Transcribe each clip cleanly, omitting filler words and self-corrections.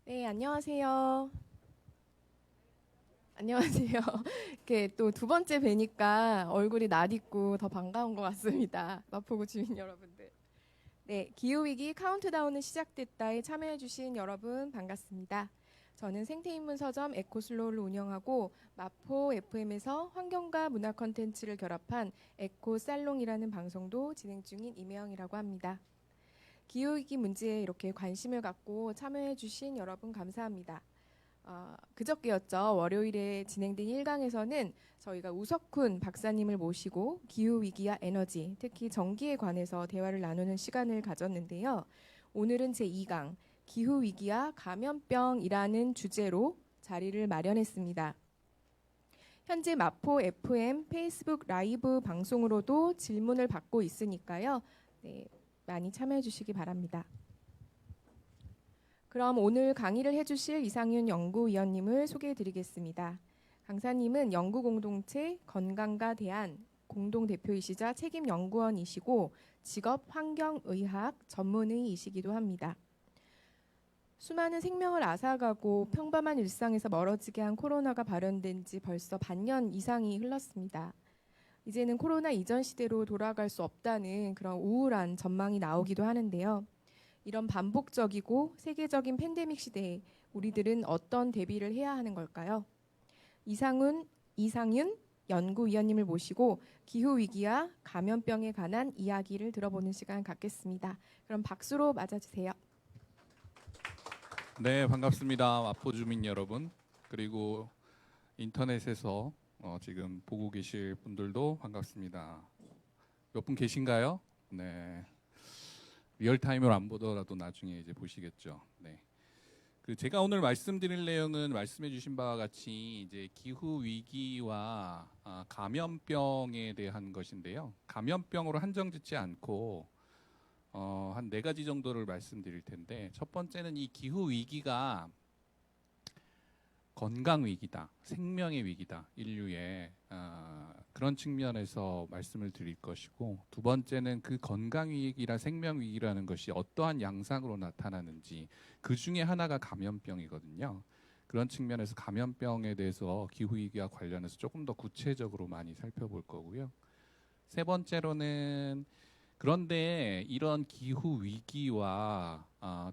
네, 안녕하세요. 안녕하세요. 이렇게 또 두 번째 뵈니까 얼굴이 낯익고 더 반가운 것 같습니다. 마포구 주민 여러분들. 네, 기후위기 카운트다운은 시작됐다에 참여해주신 여러분 반갑습니다. 저는 생태인문 서점 에코슬로우를 운영하고 마포 FM에서 환경과 문화 콘텐츠를 결합한 에코살롱이라는 방송도 진행 중인 임혜영이라고 합니다. 기후위기 문제에 이렇게 관심을 갖고 참여해주신 여러분 감사합니다. 그저께였죠. 월요일에 진행된 1강에서는 저희가 우석훈 박사님을 모시고 기후위기와 에너지, 특히 전기에 관해서 대화를 나누는 시간을 가졌는데요. 오늘은 제2강 기후위기와 감염병이라는 주제로 자리를 마련했습니다. 현재 마포 FM 페이스북 라이브 방송으로도 질문을 받고 있으니까요. 네, 많이 참여해 주시기 바랍니다. 그럼 오늘 강의를 해주실 이상윤 연구위원님을 소개해 드리겠습니다. 강사님은 연구공동체 건강과 대안 공동대표이시자 책임연구원이시고 직업환경의학 전문의이시기도 합니다. 수많은 생명을 앗아가고 평범한 일상에서 멀어지게 한 코로나가 발현된 지 벌써 반년 이상이 흘렀습니다. 이제는 코로나 이전 시대로 돌아갈 수 없다는 그런 우울한 전망이 나오기도 하는데요. 이런 반복적이고 세계적인 팬데믹 시대에 우리들은 어떤 대비를 해야 하는 걸까요? 이상윤 연구위원님을 모시고 기후위기와 감염병에 관한 이야기를 들어보는 시간 갖겠습니다. 그럼 박수로 맞아주세요. 네, 반갑습니다. 마포 주민 여러분, 그리고 인터넷에서 지금 보고 계실 분들도 반갑습니다. 몇 분 계신가요? 네. 리얼타임으로 안 보더라도 나중에 이제 보시겠죠. 네. 제가 오늘 말씀드릴 내용은 말씀해 주신 바와 같이 이제 기후 위기와 감염병에 대한 것인데요. 감염병으로 한정짓지 않고 한 네 가지 정도를 말씀드릴 텐데, 첫 번째는 이 기후 위기가 건강 위기다, 생명의 위기다, 인류의 그런 측면에서 말씀을 드릴 것이고, 두 번째는 그 건강 위기라 생명 위기라는 것이 어떠한 양상으로 나타나는지, 그 중에 하나가 감염병이거든요. 그런 측면에서 감염병에 대해서 기후 위기와 관련해서 조금 더 구체적으로 많이 살펴볼 거고요. 세 번째로는 그런데 이런 기후 위기와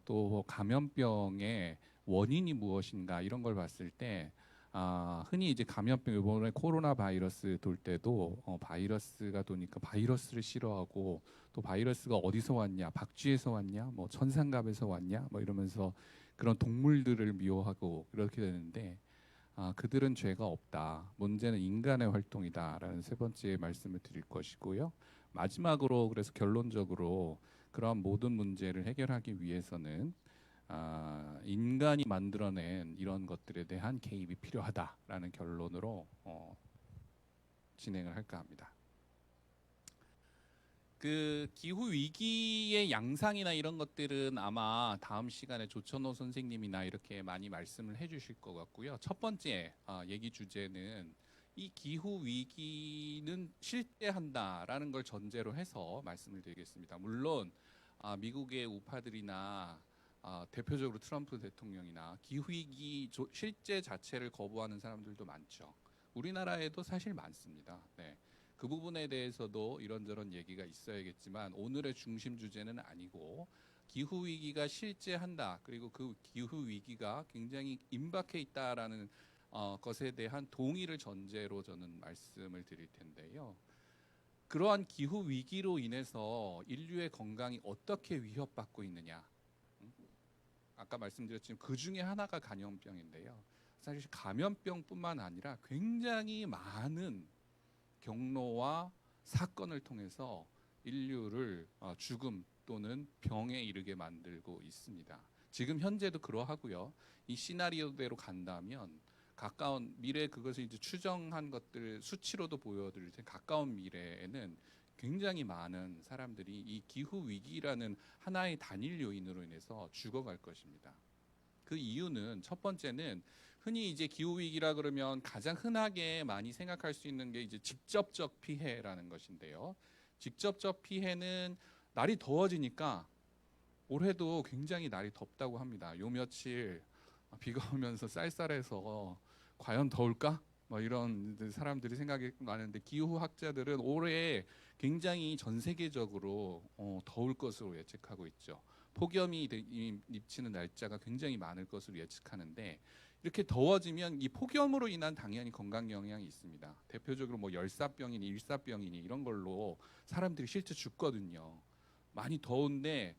또 감염병의 원인이 무엇인가 이런 걸 봤을 때 흔히 이제 감염병 이번에 코로나 바이러스 돌 때도 바이러스가 도니까 바이러스를 싫어하고 또 바이러스가 어디서 왔냐, 박쥐에서 왔냐, 뭐 천상갑에서 왔냐, 뭐 이러면서 그런 동물들을 미워하고 그렇게 되는데 그들은 죄가 없다. 문제는 인간의 활동이다라는 세 번째 말씀을 드릴 것이고요. 마지막으로 그래서 결론적으로 그러한 모든 문제를 해결하기 위해서는 인간이 만들어낸 이런 것들에 대한 개입이 필요하다라는 결론으로 진행을 할까 합니다. 기후 위기의 양상이나 이런 것들은 아마 다음 시간에 조천호 선생님이나 이렇게 많이 말씀을 해주실 것 같고요. 첫 번째 얘기 주제는 이 기후 위기는 실제한다라는 걸 전제로 해서 말씀을 드리겠습니다. 물론 미국의 우파들이나 대표적으로 트럼프 대통령이나 기후 위기 실제 자체를 거부하는 사람들도 많죠. 우리나라에도 사실 많습니다. 네. 그 부분에 대해서도 이런저런 얘기가 있어야겠지만 오늘의 중심 주제는 아니고 기후 위기가 실제한다. 그리고 그 기후 위기가 굉장히 임박해 있다라는 것에 대한 동의를 전제로 저는 말씀을 드릴 텐데요. 그러한 기후 위기로 인해서 인류의 건강이 어떻게 위협받고 있느냐. 아까 말씀드렸지만 그 중에 하나가 감염병인데요. 사실 감염병뿐만 아니라 굉장히 많은 경로와 사건을 통해서 인류를 죽음 또는 병에 이르게 만들고 있습니다. 지금 현재도 그러하고요. 이 시나리오대로 간다면 가까운 미래 그것을 이제 추정한 것들 수치로도 보여드릴 텐데 가까운 미래에는 굉장히 많은 사람들이 이 기후 위기라는 하나의 단일 요인으로 인해서 죽어갈 것입니다. 그 이유는 첫 번째는 흔히 이제 기후 위기라 그러면 가장 흔하게 많이 생각할 수 있는 게 이제 직접적 피해라는 것인데요. 직접적 피해는 날이 더워지니까 올해도 굉장히 날이 덥다고 합니다. 요 며칠 비가 오면서 쌀쌀해서 과연 더울까? 뭐 이런 사람들이 생각이 많은데 기후학자들은 올해 굉장히 전 세계적으로 더울 것으로 예측하고 있죠. 폭염이 미치는 날짜가 굉장히 많을 것으로 예측하는데 이렇게 더워지면 이 폭염으로 인한 당연히 건강 영향이 있습니다. 대표적으로 뭐 열사병이니 일사병이니 이런 걸로 사람들이 실제 죽거든요. 많이 더운데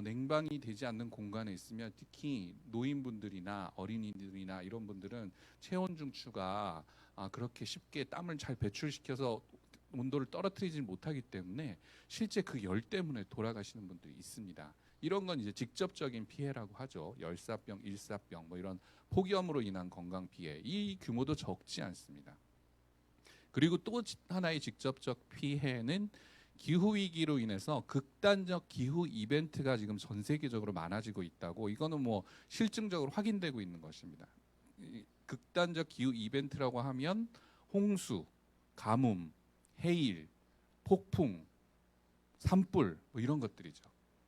냉방이 되지 않는 공간에 있으면 특히 노인분들이나 어린이들이나 이런 분들은 체온 중추가 그렇게 쉽게 땀을 잘 배출시켜서 온도를 떨어뜨리지 못하기 때문에 실제 그 열 때문에 돌아가시는 분들이 있습니다. 이런 건 이제 직접적인 피해라고 하죠. 열사병, 일사병 뭐 이런 폭염으로 인한 건강 피해. 이 규모도 적지 않습니다. 그리고 또 하나의 직접적 피해는 기후 위기로 인해서 극단적 기후 이벤트가 지금 전 세계적으로 많아지고 있다고 이거는 뭐 실증적으로 확인되고 있는 것입니다. 극단적 기후 이벤트라고 하면 홍수, 가뭄, 해일, 폭풍, 산불 뭐 이런 것들이죠.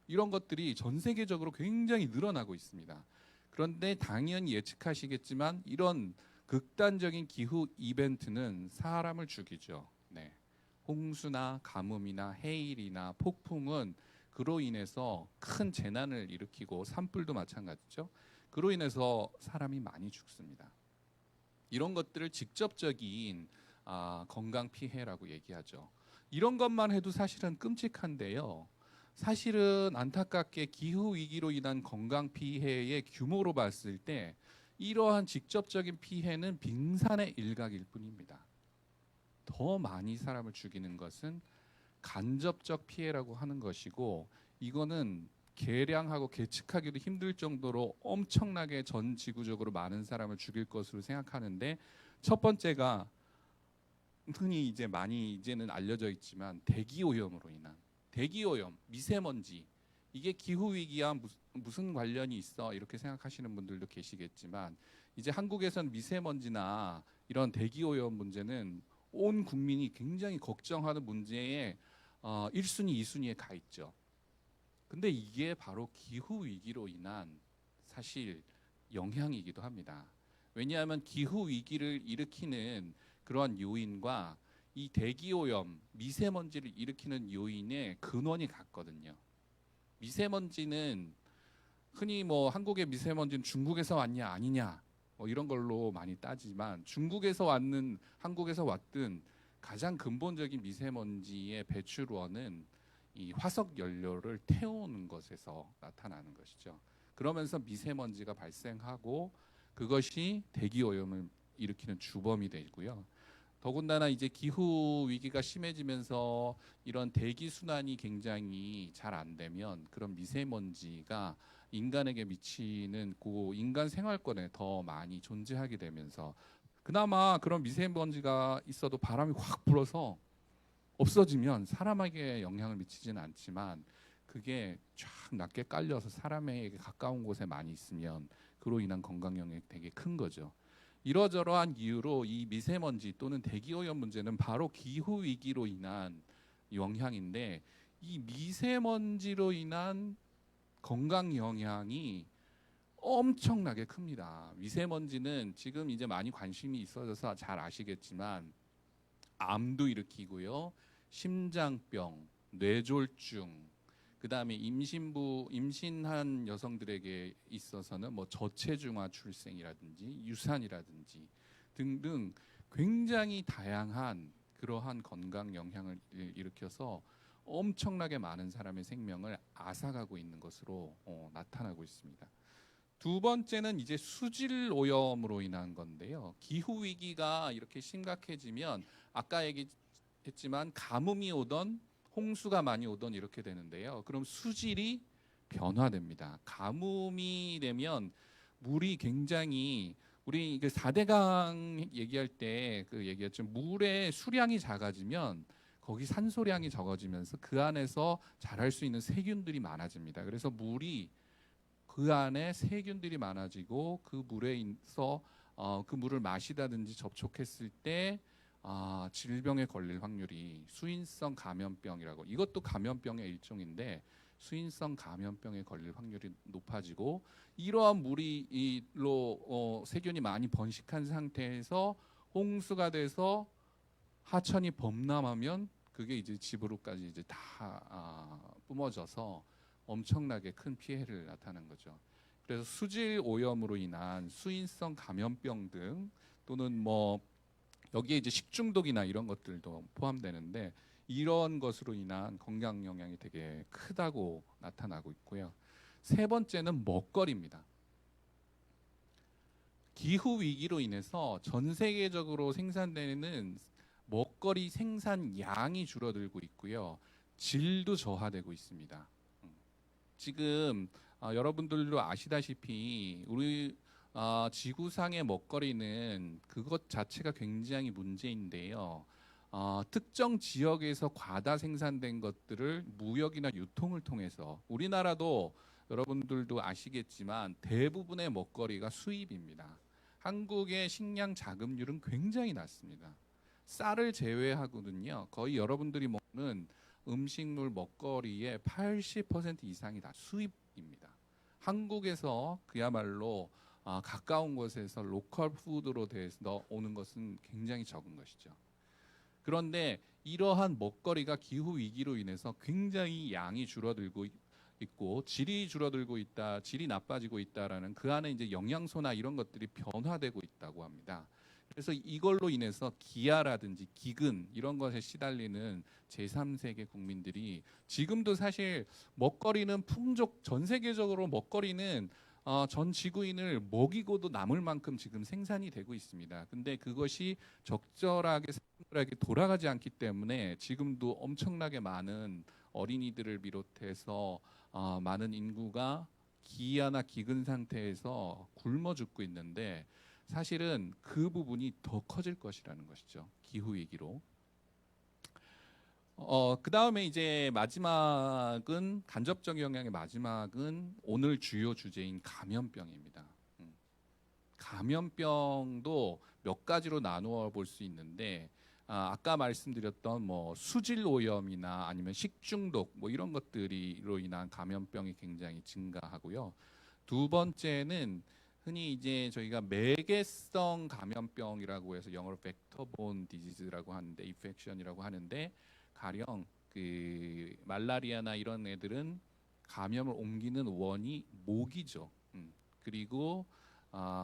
이런 것들이 전 세계적으로 굉장히 늘어나고 있습니다. 그런데 당연히 예측하시겠지만 이런 극단적인 기후 이벤트는 사람을 죽이죠. 네. 홍수나 가뭄이나 해일이나 폭풍은 그로 인해서 큰 재난을 일으키고 산불도 마찬가지죠. 그로 인해서 사람이 많이 죽습니다. 이런 것들을 직접적인 건강 피해라고 얘기하죠. 이런 것만 해도 사실은 끔찍한데요. 사실은 안타깝게 기후 위기로 인한 건강 피해의 규모로 봤을 때 이러한 직접적인 피해는 빙산의 일각일 뿐입니다. 더 많이 사람을 죽이는 것은 간접적 피해라고 하는 것이고 이거는 계량하고 계측하기도 힘들 정도로 엄청나게 전 지구적으로 많은 사람을 죽일 것으로 생각하는데 첫 번째가 흔히 이제 많이 이제는 알려져 있지만 대기 오염으로 인한 대기 오염, 미세먼지 이게 기후 위기와 무슨 관련이 있어 이렇게 생각하시는 분들도 계시겠지만 이제 한국에서는 미세먼지나 이런 대기 오염 문제는 온 국민이 굉장히 걱정하는 문제에 1순위, 2순위에 가 있죠. 근데 이게 바로 기후 위기로 인한 사실 영향이기도 합니다. 왜냐하면 기후 위기를 일으키는 그러한 요인과 이 대기 오염, 미세먼지를 일으키는 요인의 근원이 같거든요. 미세먼지는 흔히 뭐 한국의 미세먼지는 중국에서 왔냐 아니냐 뭐 이런 걸로 많이 따지만 중국에서 왔든 한국에서 왔든 가장 근본적인 미세먼지의 배출원은 이 화석 연료를 태우는 것에서 나타나는 것이죠. 그러면서 미세먼지가 발생하고 그것이 대기 오염을 일으키는 주범이 되고요. 더군다나 이제 기후 위기가 심해지면서 이런 대기 순환이 굉장히 잘 안 되면 그런 미세먼지가 인간에게 미치는 그 인간 생활권에 더 많이 존재하게 되면서 그나마 그런 미세먼지가 있어도 바람이 확 불어서 없어지면 사람에게 영향을 미치지는 않지만 그게 쫙 낮게 깔려서 사람에게 가까운 곳에 많이 있으면 그로 인한 건강 영향이 되게 큰 거죠. 이러저러한 이유로 이 미세먼지 또는 대기오염 문제는 바로 기후 위기로 인한 영향인데 이 미세먼지로 인한 건강 영향이 엄청나게 큽니다. 미세먼지는 지금 이제 많이 관심이 있어져서 잘 아시겠지만 암도 일으키고요. 심장병, 뇌졸중, 그다음에 임신한 여성들에게 있어서는 뭐 저체중아 출생이라든지 유산이라든지 등등 굉장히 다양한 그러한 건강 영향을 일으켜서 엄청나게 많은 사람의 생명을 앗아가고 있는 것으로 나타나고 있습니다. 두 번째는 이제 수질 오염으로 인한 건데요. 기후 위기가 이렇게 심각해지면 아까 얘기했지만 가뭄이 오던 홍수가 많이 오던 이렇게 되는데요. 그럼 수질이 변화됩니다. 가뭄이 되면 물이 굉장히 우리 그 4대강 얘기할 때 그 얘기했죠. 물의 수량이 작아지면 거기 산소량이 적어지면서 그 안에서 자랄 수 있는 세균들이 많아집니다. 그래서 물이 그 안에 세균들이 많아지고 그 물에서 그 물을 마시다든지 접촉했을 때 질병에 걸릴 확률이 수인성 감염병이라고 이것도 감염병의 일종인데 수인성 감염병에 걸릴 확률이 높아지고 이러한 물이로 세균이 많이 번식한 상태에서 홍수가 돼서 하천이 범람하면 그게 이제 집으로까지 이제 다 뿜어져서 엄청나게 큰 피해를 나타내는 거죠. 그래서 수질 오염으로 인한 수인성 감염병 등 또는 뭐 여기에 이제 식중독이나 이런 것들도 포함되는데 이런 것으로 인한 건강 영향이 되게 크다고 나타나고 있고요. 세 번째는 먹거리입니다. 기후 위기로 인해서 전 세계적으로 생산되는 먹거리 생산량이 줄어들고 있고요. 질도 저하되고 있습니다. 지금 여러분들도 아시다시피 우리 지구상의 먹거리는 그것 자체가 굉장히 문제인데요. 특정 지역에서 과다 생산된 것들을 무역이나 유통을 통해서 우리나라도 여러분들도 아시겠지만 대부분의 먹거리가 수입입니다. 한국의 식량 자급률은 굉장히 낮습니다. 쌀을 제외하고는요, 거의 여러분들이 먹는 음식물 먹거리의 80% 이상이 다 수입입니다. 한국에서 그야말로 가까운 곳에서 로컬 푸드로 돼서 오는 것은 굉장히 적은 것이죠. 그런데 이러한 먹거리가 기후 위기로 인해서 굉장히 양이 줄어들고 있고 질이 줄어들고 있다, 질이 나빠지고 있다라는 그 안에 이제 영양소나 이런 것들이 변화되고 있다고 합니다. 그래서 이걸로 인해서 기아라든지 기근 이런 것에 시달리는 제3세계 국민들이 지금도 사실 먹거리는 전 세계적으로 먹거리는 전 지구인을 먹이고도 남을 만큼 지금 생산이 되고 있습니다. 근데 그것이 적절하게 돌아가지 않기 때문에 지금도 엄청나게 많은 어린이들을 비롯해서 많은 인구가 기아나 기근 상태에서 굶어 죽고 있는데 사실은 그 부분이 더 커질 것이라는 것이죠. 기후 위기로. 그 다음에 이제 마지막은 간접적 영향의 마지막은 오늘 주요 주제인 감염병입니다. 감염병도 몇 가지로 나누어 볼 수 있는데 아까 말씀드렸던 뭐 수질 오염이나 아니면 식중독 뭐 이런 것들로 인한 감염병이 굉장히 증가하고요. 두 번째는 흔히 이제 저희가 매개성 감염병이라고 해서 영어로 벡터본 디지즈라고 하는데 인펙션이라고 하는데 가령 그 말라리아나 이런 애들은 감염을 옮기는 원이 모기죠. 그리고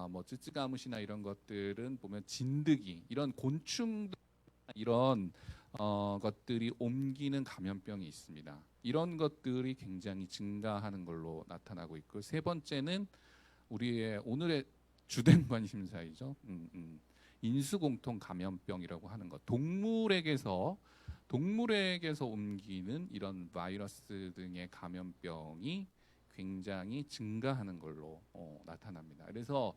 뭐 쯔쯔가무시나 이런 것들은 보면 진드기 이런 곤충 이런 것들이 옮기는 감염병이 있습니다. 이런 것들이 굉장히 증가하는 걸로 나타나고 있고 세 번째는 우리의 오늘의 주된 관심사이죠. 인수공통 감염병이라고 하는 것. 동물에게서 옮기는 이런 바이러스 등의 감염병이 굉장히 증가하는 걸로 나타납니다. 그래서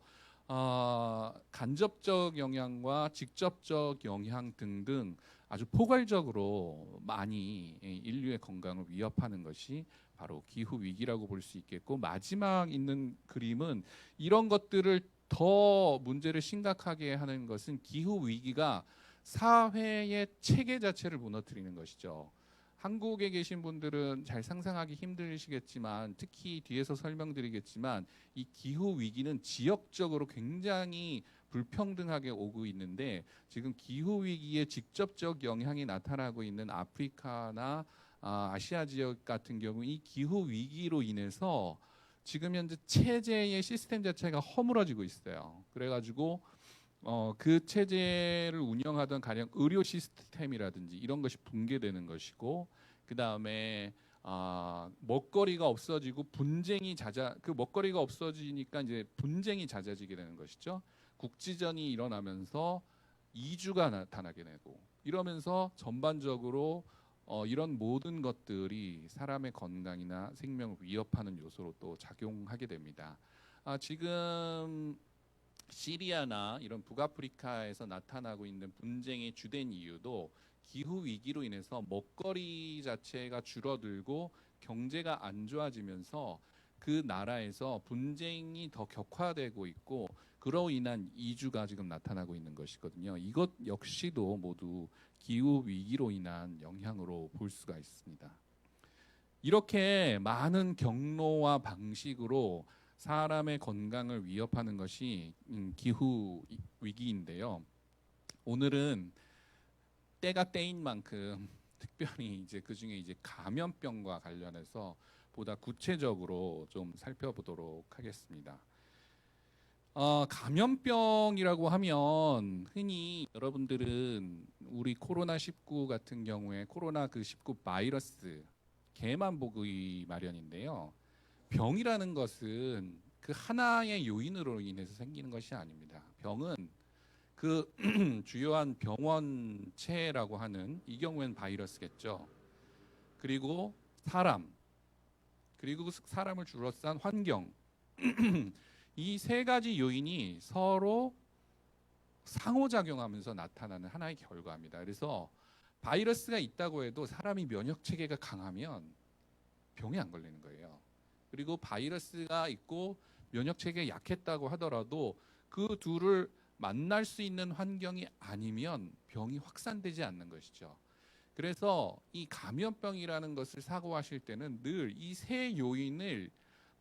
간접적 영향과 직접적 영향 등등 아주 포괄적으로 많이 인류의 건강을 위협하는 것이 바로 기후 위기라고 볼 수 있겠고 마지막 있는 그림은 이런 것들을 더 문제를 심각하게 하는 것은 기후 위기가 사회의 체계 자체를 무너뜨리는 것이죠. 한국에 계신 분들은 잘 상상하기 힘드시겠지만 특히 뒤에서 설명드리겠지만 이 기후 위기는 지역적으로 굉장히 불평등하게 오고 있는데 지금 기후 위기에 직접적 영향이 나타나고 있는 아프리카나 아시아 지역 같은 경우 이 기후 위기로 인해서 지금 현재 체제의 시스템 자체가 허물어지고 있어요. 그래가지고 그 체제를 운영하던 가령 의료 시스템이라든지 이런 것이 붕괴되는 것이고 그 다음에 먹거리가 없어지고 그 먹거리가 없어지니까 이제 분쟁이 잦아지게 되는 것이죠. 국지전이 일어나면서 이주가 나타나게 되고 이러면서 전반적으로 이런 모든 것들이 사람의 건강이나 생명을 위협하는 요소로 또 작용하게 됩니다. 지금 시리아나 이런 북아프리카에서 나타나고 있는 분쟁의 주된 이유도 기후 위기로 인해서 먹거리 자체가 줄어들고 경제가 안 좋아지면서 그 나라에서 분쟁이 더 격화되고 있고 그로 인한 이주가 지금 나타나고 있는 것이거든요. 이것 역시도 모두 기후 위기로 인한 영향으로 볼 수가 있습니다. 이렇게 많은 경로와 방식으로 사람의 건강을 위협하는 것이 기후 위기인데요. 오늘은 때가 때인 만큼 특별히 이제 그 중에 이제 감염병과 관련해서 보다 구체적으로 좀 살펴보도록 하겠습니다. 감염병이라고 하면 흔히 여러분들은 우리 코로나19 같은 경우에 코로나 그 19 바이러스 개만 보기 마련인데요. 병이라는 것은 그 하나의 요인으로 인해서 생기는 것이 아닙니다. 병은 그 주요한 병원체라고 하는 이 경우엔 바이러스겠죠. 그리고 사람, 그리고 사람을 둘러싼 환경 이 세 가지 요인이 서로 상호작용하면서 나타나는 하나의 결과입니다. 그래서 바이러스가 있다고 해도 사람이 면역 체계가 강하면 병이 안 걸리는 거예요. 그리고 바이러스가 있고 면역 체계가 약했다고 하더라도 그 둘을 만날 수 있는 환경이 아니면 병이 확산되지 않는 것이죠. 그래서 이 감염병이라는 것을 사고하실 때는 늘 이 세 요인을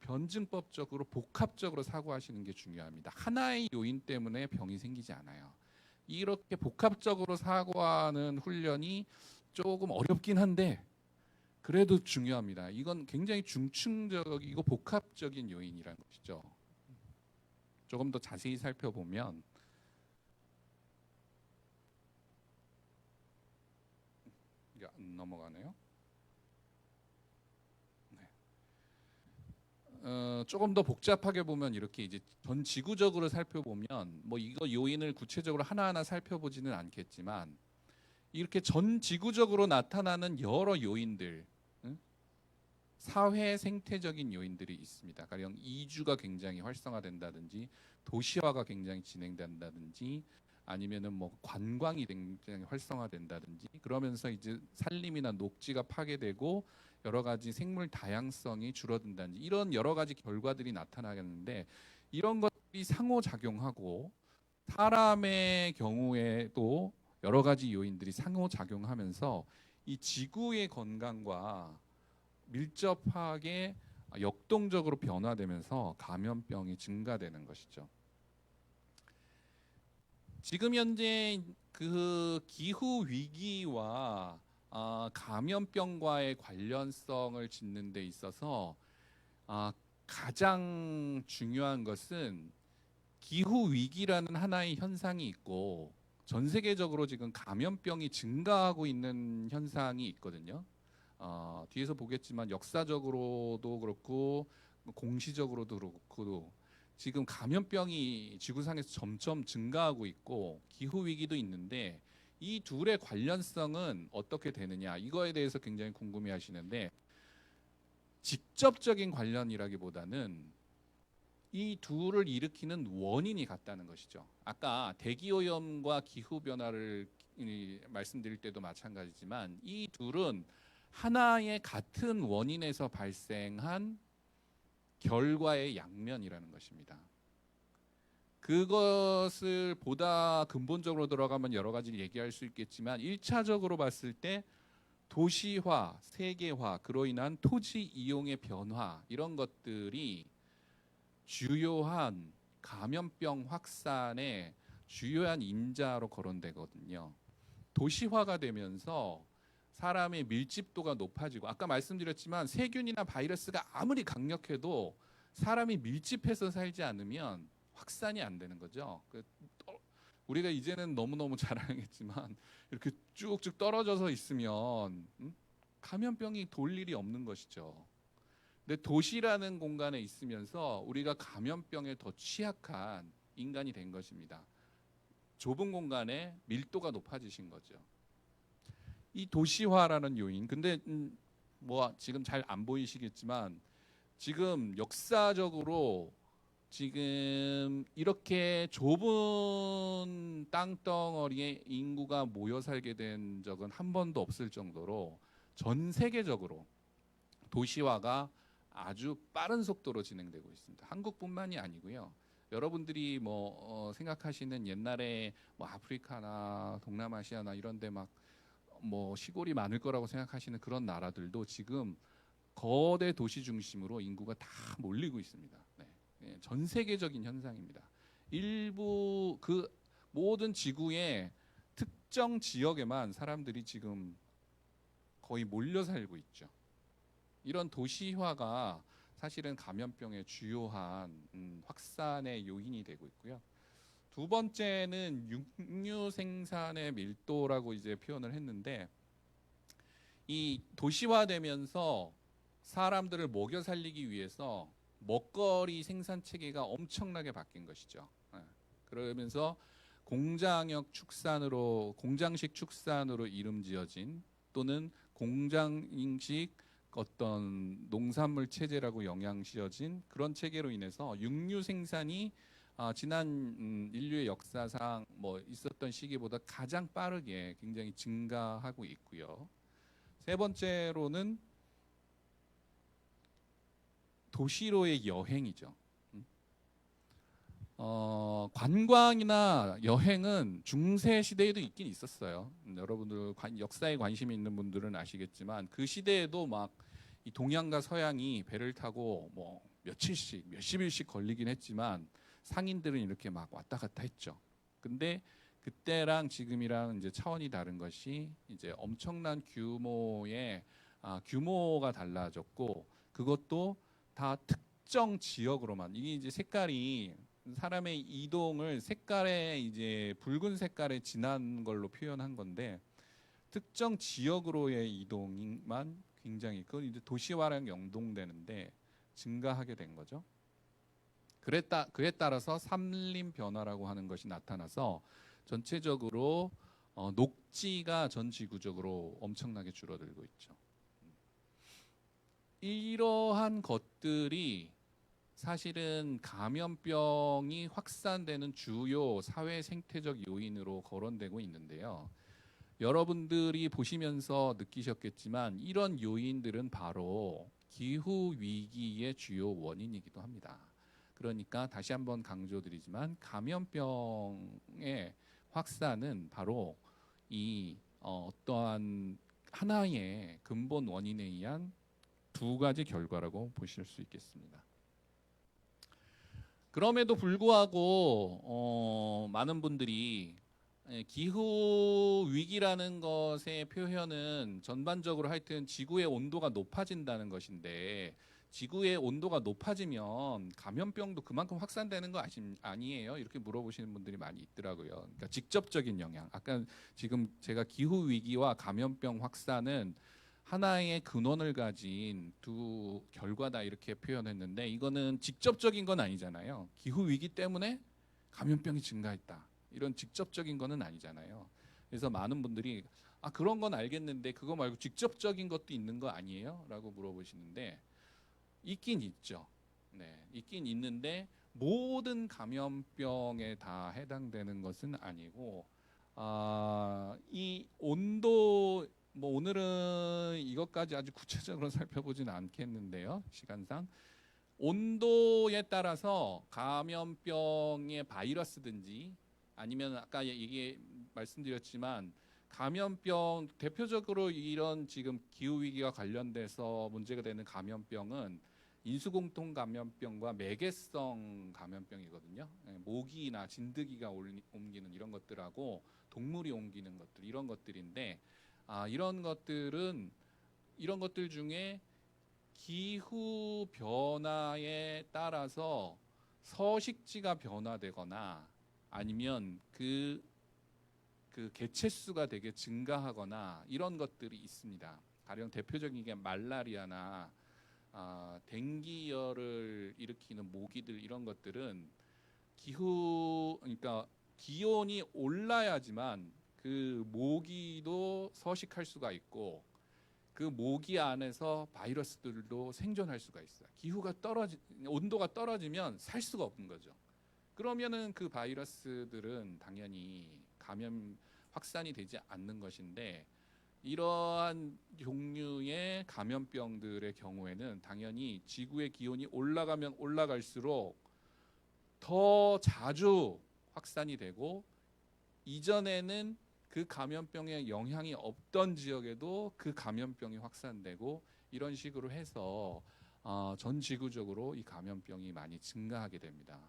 변증법적으로 복합적으로 사고하시는 게 중요합니다. 하나의 요인 때문에 병이 생기지 않아요. 이렇게 복합적으로 사고하는 훈련이 조금 어렵긴 한데 그래도 중요합니다. 이건 굉장히 중층적이고 복합적인 요인이라는 것이죠. 조금 더 자세히 살펴보면 이게 안 넘어가네요. 조금 더 복잡하게 보면 이렇게 이제 전 지구적으로 살펴보면 뭐 이거 요인을 구체적으로 하나하나 살펴보지는 않겠지만 이렇게 전 지구적으로 나타나는 여러 요인들, 사회 생태적인 요인들이 있습니다. 가령 이주가 굉장히 활성화된다든지 도시화가 굉장히 진행된다든지 아니면은 뭐 관광이 굉장히 활성화된다든지 그러면서 이제 산림이나 녹지가 파괴되고 여러 가지 생물 다양성이 줄어든다든지 이런 여러 가지 결과들이 나타나겠는데 이런 것들이 상호작용하고 사람의 경우에도 여러 가지 요인들이 상호작용하면서 이 지구의 건강과 밀접하게 역동적으로 변화되면서 감염병이 증가되는 것이죠. 지금 현재 그 기후 위기와 감염병과의 관련성을 짓는 데 있어서 가장 중요한 것은 기후 위기라는 하나의 현상이 있고 전 세계적으로 지금 감염병이 증가하고 있는 현상이 있거든요. 뒤에서 보겠지만 역사적으로도 그렇고 공시적으로도 그렇고 지금 감염병이 지구상에서 점점 증가하고 있고 기후 위기도 있는데 이 둘의 관련성은 어떻게 되느냐 이거에 대해서 굉장히 궁금해하시는데 직접적인 관련이라기보다는 이 둘을 일으키는 원인이 같다는 것이죠. 아까 대기오염과 기후변화를 말씀드릴 때도 마찬가지지만 이 둘은 하나의 같은 원인에서 발생한 결과의 양면이라는 것입니다. 그것을 보다 근본적으로 들어가면 여러 가지를 얘기할 수 있겠지만 1차적으로 봤을 때 도시화, 세계화, 그로 인한 토지 이용의 변화 이런 것들이 주요한 감염병 확산의 주요한 인자로 거론되거든요. 도시화가 되면서 사람의 밀집도가 높아지고 아까 말씀드렸지만 세균이나 바이러스가 아무리 강력해도 사람이 밀집해서 살지 않으면 확산이 안 되는 거죠. 우리가 이제는 너무너무 잘 알겠지만 이렇게 쭉쭉 떨어져서 있으면 감염병이 돌 일이 없는 것이죠. 근데 도시라는 공간에 있으면서 우리가 감염병에 더 취약한 인간이 된 것입니다. 좁은 공간에 밀도가 높아지신 거죠. 이 도시화라는 요인. 근데 뭐 지금 잘 안 보이시겠지만 지금 역사적으로 지금 이렇게 좁은 땅덩어리에 인구가 모여 살게 된 적은 한 번도 없을 정도로 전 세계적으로 도시화가 아주 빠른 속도로 진행되고 있습니다. 한국뿐만이 아니고요. 여러분들이 뭐 생각하시는 옛날에 뭐 아프리카나 동남아시아나 이런데 막 뭐 시골이 많을 거라고 생각하시는 그런 나라들도 지금 거대 도시 중심으로 인구가 다 몰리고 있습니다. 네. 예, 전 세계적인 현상입니다. 일부 그 모든 지구의 특정 지역에만 사람들이 지금 거의 몰려 살고 있죠. 이런 도시화가 사실은 감염병의 주요한 확산의 요인이 되고 있고요. 두 번째는 육류 생산의 밀도라고 이제 표현을 했는데, 이 도시화되면서 사람들을 먹여 살리기 위해서 먹거리 생산 체계가 엄청나게 바뀐 것이죠. 예. 그러면서 공장식 축산으로 이름지어진 또는 공장식 어떤 농산물 체제라고 영향지어진 그런 체계로 인해서 육류 생산이 지난 인류의 역사상 뭐 있었던 시기보다 가장 빠르게 굉장히 증가하고 있고요. 세 번째로는 도시로의 여행이죠. 관광이나 여행은 중세 시대에도 있긴 있었어요. 여러분들 역사에 관심이 있는 분들은 아시겠지만 그 시대에도 막 이 동양과 서양이 배를 타고 뭐 며칠씩 몇십 일씩 걸리긴 했지만 상인들은 이렇게 막 왔다 갔다 했죠. 근데 그때랑 지금이랑 이제 차원이 다른 것이 이제 엄청난 규모의 규모가 달라졌고, 그것도 다 특정 지역으로만, 이게 이제 색깔이 사람의 이동을 색깔에 이제 붉은 색깔에 진한 걸로 표현한 건데, 특정 지역으로의 이동만 굉장히 그건 이제 도시화랑 연동되는데 증가하게 된 거죠. 그에 따라서 산림 변화라고 하는 것이 나타나서 전체적으로 녹지가 전 지구적으로 엄청나게 줄어들고 있죠. 이러한 것들이 사실은 감염병이 확산되는 주요 사회 생태적 요인으로 거론되고 있는데요. 여러분들이 보시면서 느끼셨겠지만 이런 요인들은 바로 기후 위기의 주요 원인이기도 합니다. 그러니까 다시 한번 강조드리지만 감염병의 확산은 바로 이 어떠한 하나의 근본 원인에 의한 두 가지 결과라고 보실 수 있겠습니다. 그럼에도 불구하고 많은 분들이 기후 위기라는 것의 표현은 전반적으로 하여튼 지구의 온도가 높아진다는 것인데, 지구의 온도가 높아지면 감염병도 그만큼 확산되는 거 아니에요? 이렇게 물어보시는 분들이 많이 있더라고요. 그러니까 직접적인 영향. 아까 지금 제가 기후 위기와 감염병 확산은 하나의 근원을 가진 두 결과다 이렇게 표현했는데, 이거는 직접적인 건 아니잖아요. 기후 위기 때문에 감염병이 증가했다, 이런 직접적인 거는 아니잖아요. 그래서 많은 분들이 그런 건 알겠는데 그거 말고 직접적인 것도 있는 거 아니에요? 라고 물어보시는데, 있긴 있죠. 네, 있긴 있는데 모든 감염병에 다 해당되는 것은 아니고, 이 온도, 뭐 오늘은 이것까지 아주 구체적으로 살펴보지는 않겠는데요, 시간상. 온도에 따라서 감염병의 바이러스든지 아니면 아까 이게 말씀드렸지만 감염병, 대표적으로 이런 지금 기후 위기와 관련돼서 문제가 되는 감염병은 인수공통 감염병과 매개성 감염병이거든요. 모기나 진드기가 옮기는 이런 것들하고 동물이 옮기는 것들, 이런 것들인데, 이런 것들 중에 기후 변화에 따라서 서식지가 변화되거나 아니면 그 개체수가 되게 증가하거나 이런 것들이 있습니다. 가령 대표적인 게 말라리아나 댕기열을 일으키는 모기들, 이런 것들은 그러니까 기온이 올라야지만 그 모기도 서식할 수가 있고 그 모기 안에서 바이러스들도 생존할 수가 있어요. 온도가 떨어지면 살 수가 없는 거죠. 그러면은 그 바이러스들은 당연히 확산이 되지 않는 것인데, 이러한 종류의 감염병들의 경우에는 당연히 지구의 기온이 올라가면 올라갈수록 더 자주 확산이 되고, 이전에는 그 감염병의 영향이 없던 지역에도 그 감염병이 확산되고, 이런 식으로 해서 전 지구적으로 이 감염병이 많이 증가하게 됩니다.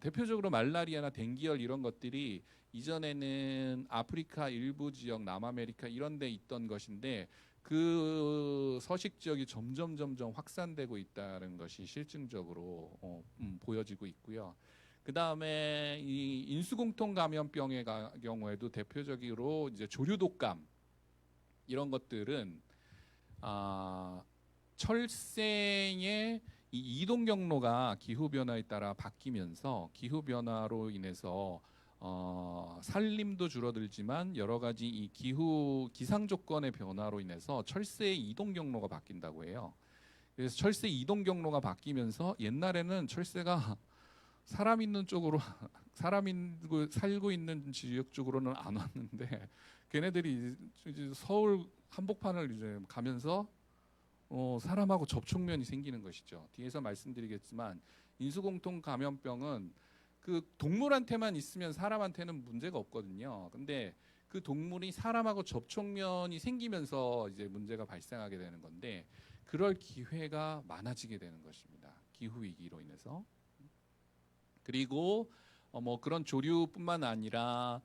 대표적으로 말라리아나 댕기열 이런 것들이 이전에는 아프리카 일부 지역, 남아메리카 이런 데 있던 것인데 그 서식 지역이 점점 확산되고 있다는 것이 실증적으로 보여지고 있고요. 그 다음에 이 인수공통 감염병의 경우에도 대표적으로 이제 조류독감 이런 것들은 철새의 이 이동 경로가 기후 변화에 따라 바뀌면서 기후 변화로 인해서 산림도 줄어들지만 여러 가지 이 기후 기상 조건의 변화로 인해서 철새의 이동 경로가 바뀐다고 해요. 그래서 철새 이동 경로가 바뀌면서 옛날에는 철새가 사람 있는 쪽으로 살고 있는 지역 쪽으로는 안 왔는데 걔네들이 이제 서울 한복판을 이제 가면서 사람하고 접촉면이 생기는 것이죠. 뒤에서 말씀드리겠지만 인수공통 감염병은 그 동물한테만 있으면 사람한테는 문제가 없거든요. 근데 그 동물이 사람하고 접촉면이 생기면서 이제 문제가 발생하게 되는 건데 그럴 기회가 많아지게 되는 것입니다. 기후 위기로 인해서. 그리고 뭐 그런 조류뿐만 아니라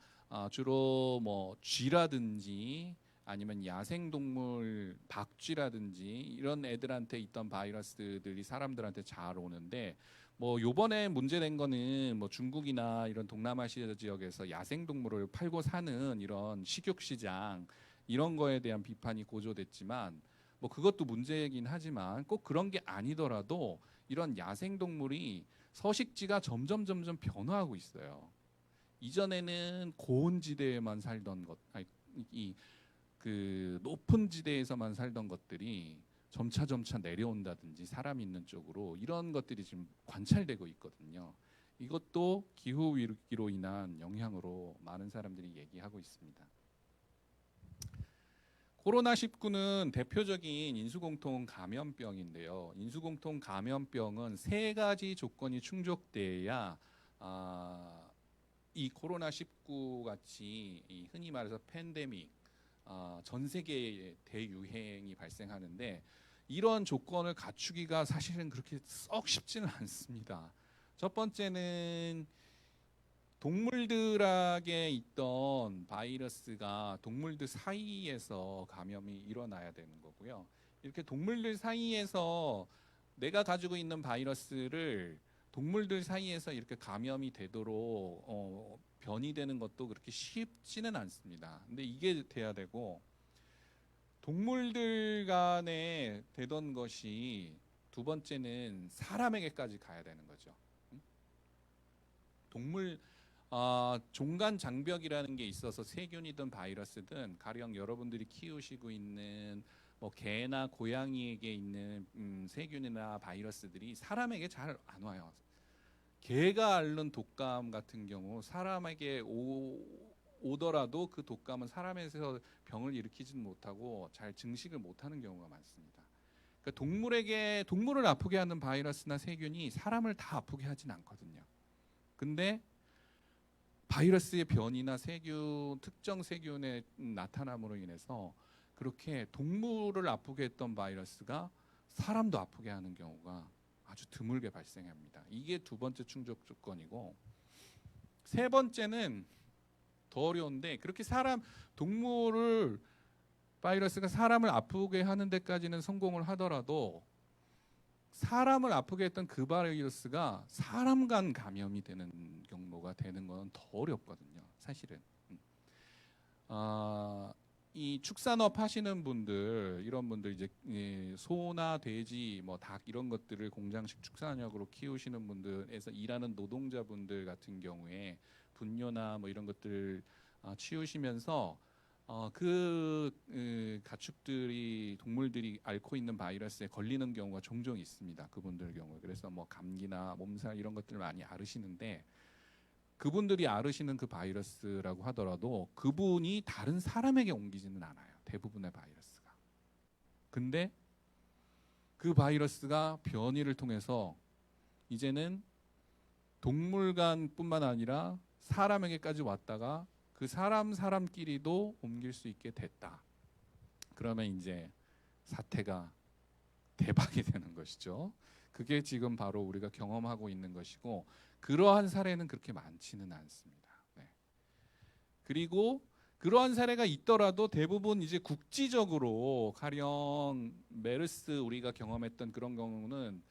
주로 뭐 쥐라든지 아니면 야생동물 박쥐라든지 이런 애들한테 있던 바이러스들이 사람들한테 잘 오는데 뭐 요번에 문제된 거는 뭐 중국이나 이런 동남아시아 지역에서 야생동물을 팔고 사는 이런 식육시장 이런 거에 대한 비판이 고조됐지만 뭐 그것도 문제이긴 하지만 꼭 그런 게 아니더라도 이런 야생동물이 서식지가 점점 변화하고 있어요. 이전에는 고온지대에만 살던 것, 그 높은 지대에서만 살던 것들이 점차 내려온다든지 사람 있는 쪽으로 이런 것들이 지금 관찰되고 있거든요. 이것도 기후 위기로 인한 영향으로 많은 사람들이 얘기하고 있습니다. 코로나19는 대표적인 인수공통 감염병인데요. 인수공통 감염병은 세 가지 조건이 충족돼야 이 코로나19 같이 이 흔히 말해서 팬데믹, 전 세계의 대유행이 발생하는데 이런 조건을 갖추기가 사실은 그렇게 썩 쉽지는 않습니다. 첫 번째는 동물들에게 있던 바이러스가 동물들 사이에서 감염이 일어나야 되는 거고요. 이렇게 동물들 사이에서 내가 가지고 있는 바이러스를 동물들 사이에서 이렇게 감염이 되도록 변이되는 것도 그렇게 쉽지는 않습니다. 근데 이게 돼야 되고 동물들 간에 되던 것이 두 번째는 사람에게까지 가야 되는 거죠. 동물 종간 장벽이라는 게 있어서 세균이든 바이러스든 가령 여러분들이 키우시고 있는 뭐 개나 고양이에게 있는 세균이나 바이러스들이 사람에게 잘 안 와요. 개가 앓는 독감 같은 경우 사람에게 오더라도 그 독감은 사람에서 병을 일으키지는 못하고 잘 증식을 못하는 경우가 많습니다. 그러니까 동물을 아프게 하는 바이러스나 세균이 사람을 다 아프게 하진 않거든요. 근데 바이러스의 변이나 특정 세균의 나타남으로 인해서 그렇게 동물을 아프게 했던 바이러스가 사람도 아프게 하는 경우가 아주 드물게 발생합니다. 이게 두 번째 충족 조건이고 세 번째는 더 어려운데 그렇게 동물을 바이러스가 사람을 아프게 하는 데까지는 성공을 하더라도 사람을 아프게 했던 그 바이러스가 사람 간 감염이 되는 경로가 되는 건 더 어렵거든요. 사실은. 이 축산업 하시는 분들 이런 분들 이제 소나 돼지 뭐 닭 이런 것들을 공장식 축산역으로 키우시는 분들에서 일하는 노동자분들 같은 경우에 분뇨나 뭐 이런 것들 치우시면서 가축들이 동물들이 앓고 있는 바이러스에 걸리는 경우가 종종 있습니다. 그분들 경우에. 그래서 뭐 감기나 몸살 이런 것들을 많이 앓으시는데 그분들이 앓으시는 그 바이러스라고 하더라도 그분이 다른 사람에게 옮기지는 않아요. 대부분의 바이러스가. 근데 그 바이러스가 변이를 통해서 이제는 동물 간뿐만 아니라 사람에게까지 왔다가 그 사람끼리도 옮길 수 있게 됐다. 그러면 이제 사태가 대박이 되는 것이죠. 그게 지금 바로 우리가 경험하고 있는 것이고 그러한 사례는 그렇게 많지는 않습니다. 네. 그리고 그러한 사례가 있더라도 대부분 이제 국지적으로 가령 메르스 우리가 경험했던 그런 경우는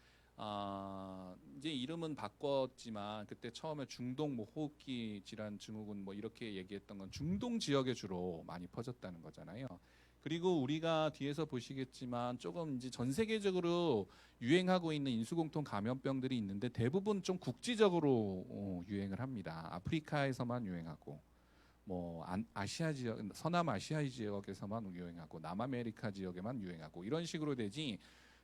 이제 이름은 바꿨지만 그때 처음에 중동 뭐 호흡기 질환 증후군 뭐 이렇게 얘기했던 건 중동 지역에 주로 많이 퍼졌다는 거잖아요. 그리고 우리가 뒤에서 보시겠지만 조금 이제 전 세계적으로 유행하고 있는 인수공통 감염병들이 있는데 대부분 좀 국지적으로 유행을 합니다. 아프리카에서만 유행하고 뭐 아시아 지역, 서남아시아 지역에서만 유행하고 남아메리카 지역에만 유행하고 이런 식으로 되지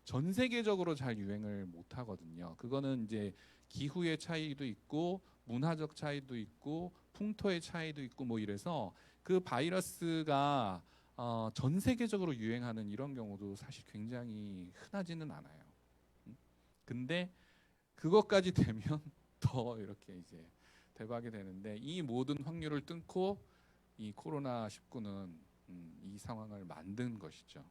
전 세계적으로 잘 유행을 못 하거든요. 그거는 이제 기후의 차이도 있고 문화적 차이도 있고 풍토의 차이도 있고 뭐 이래서 그 바이러스가 전 세계적으로 유행하는 이런 경우도 사실 굉장히 흔하지는 않아요. 근데 그것까지 되면 더 이렇게 이제 대박이 되는데 이 모든 확률을 뚫고 이 코로나 19는 이 상황을 만든 것이죠.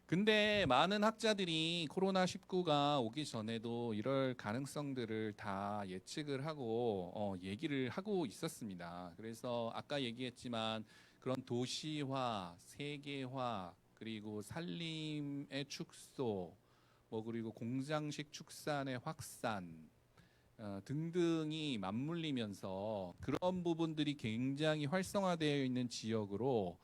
근데 많은 학자들이 코로나 19가 오기 전에도 이럴 가능성들을 다 예측을 하고 얘기를 하고 있었습니다. 그래서 아까 얘기했지만 그런 도시화, 세계화, 그리고 산림의 축소, 뭐 그리고 공장식 축산의 확산 등등이 맞물리면서 그런 부분들이 굉장히 활성화되어 있는 지역으로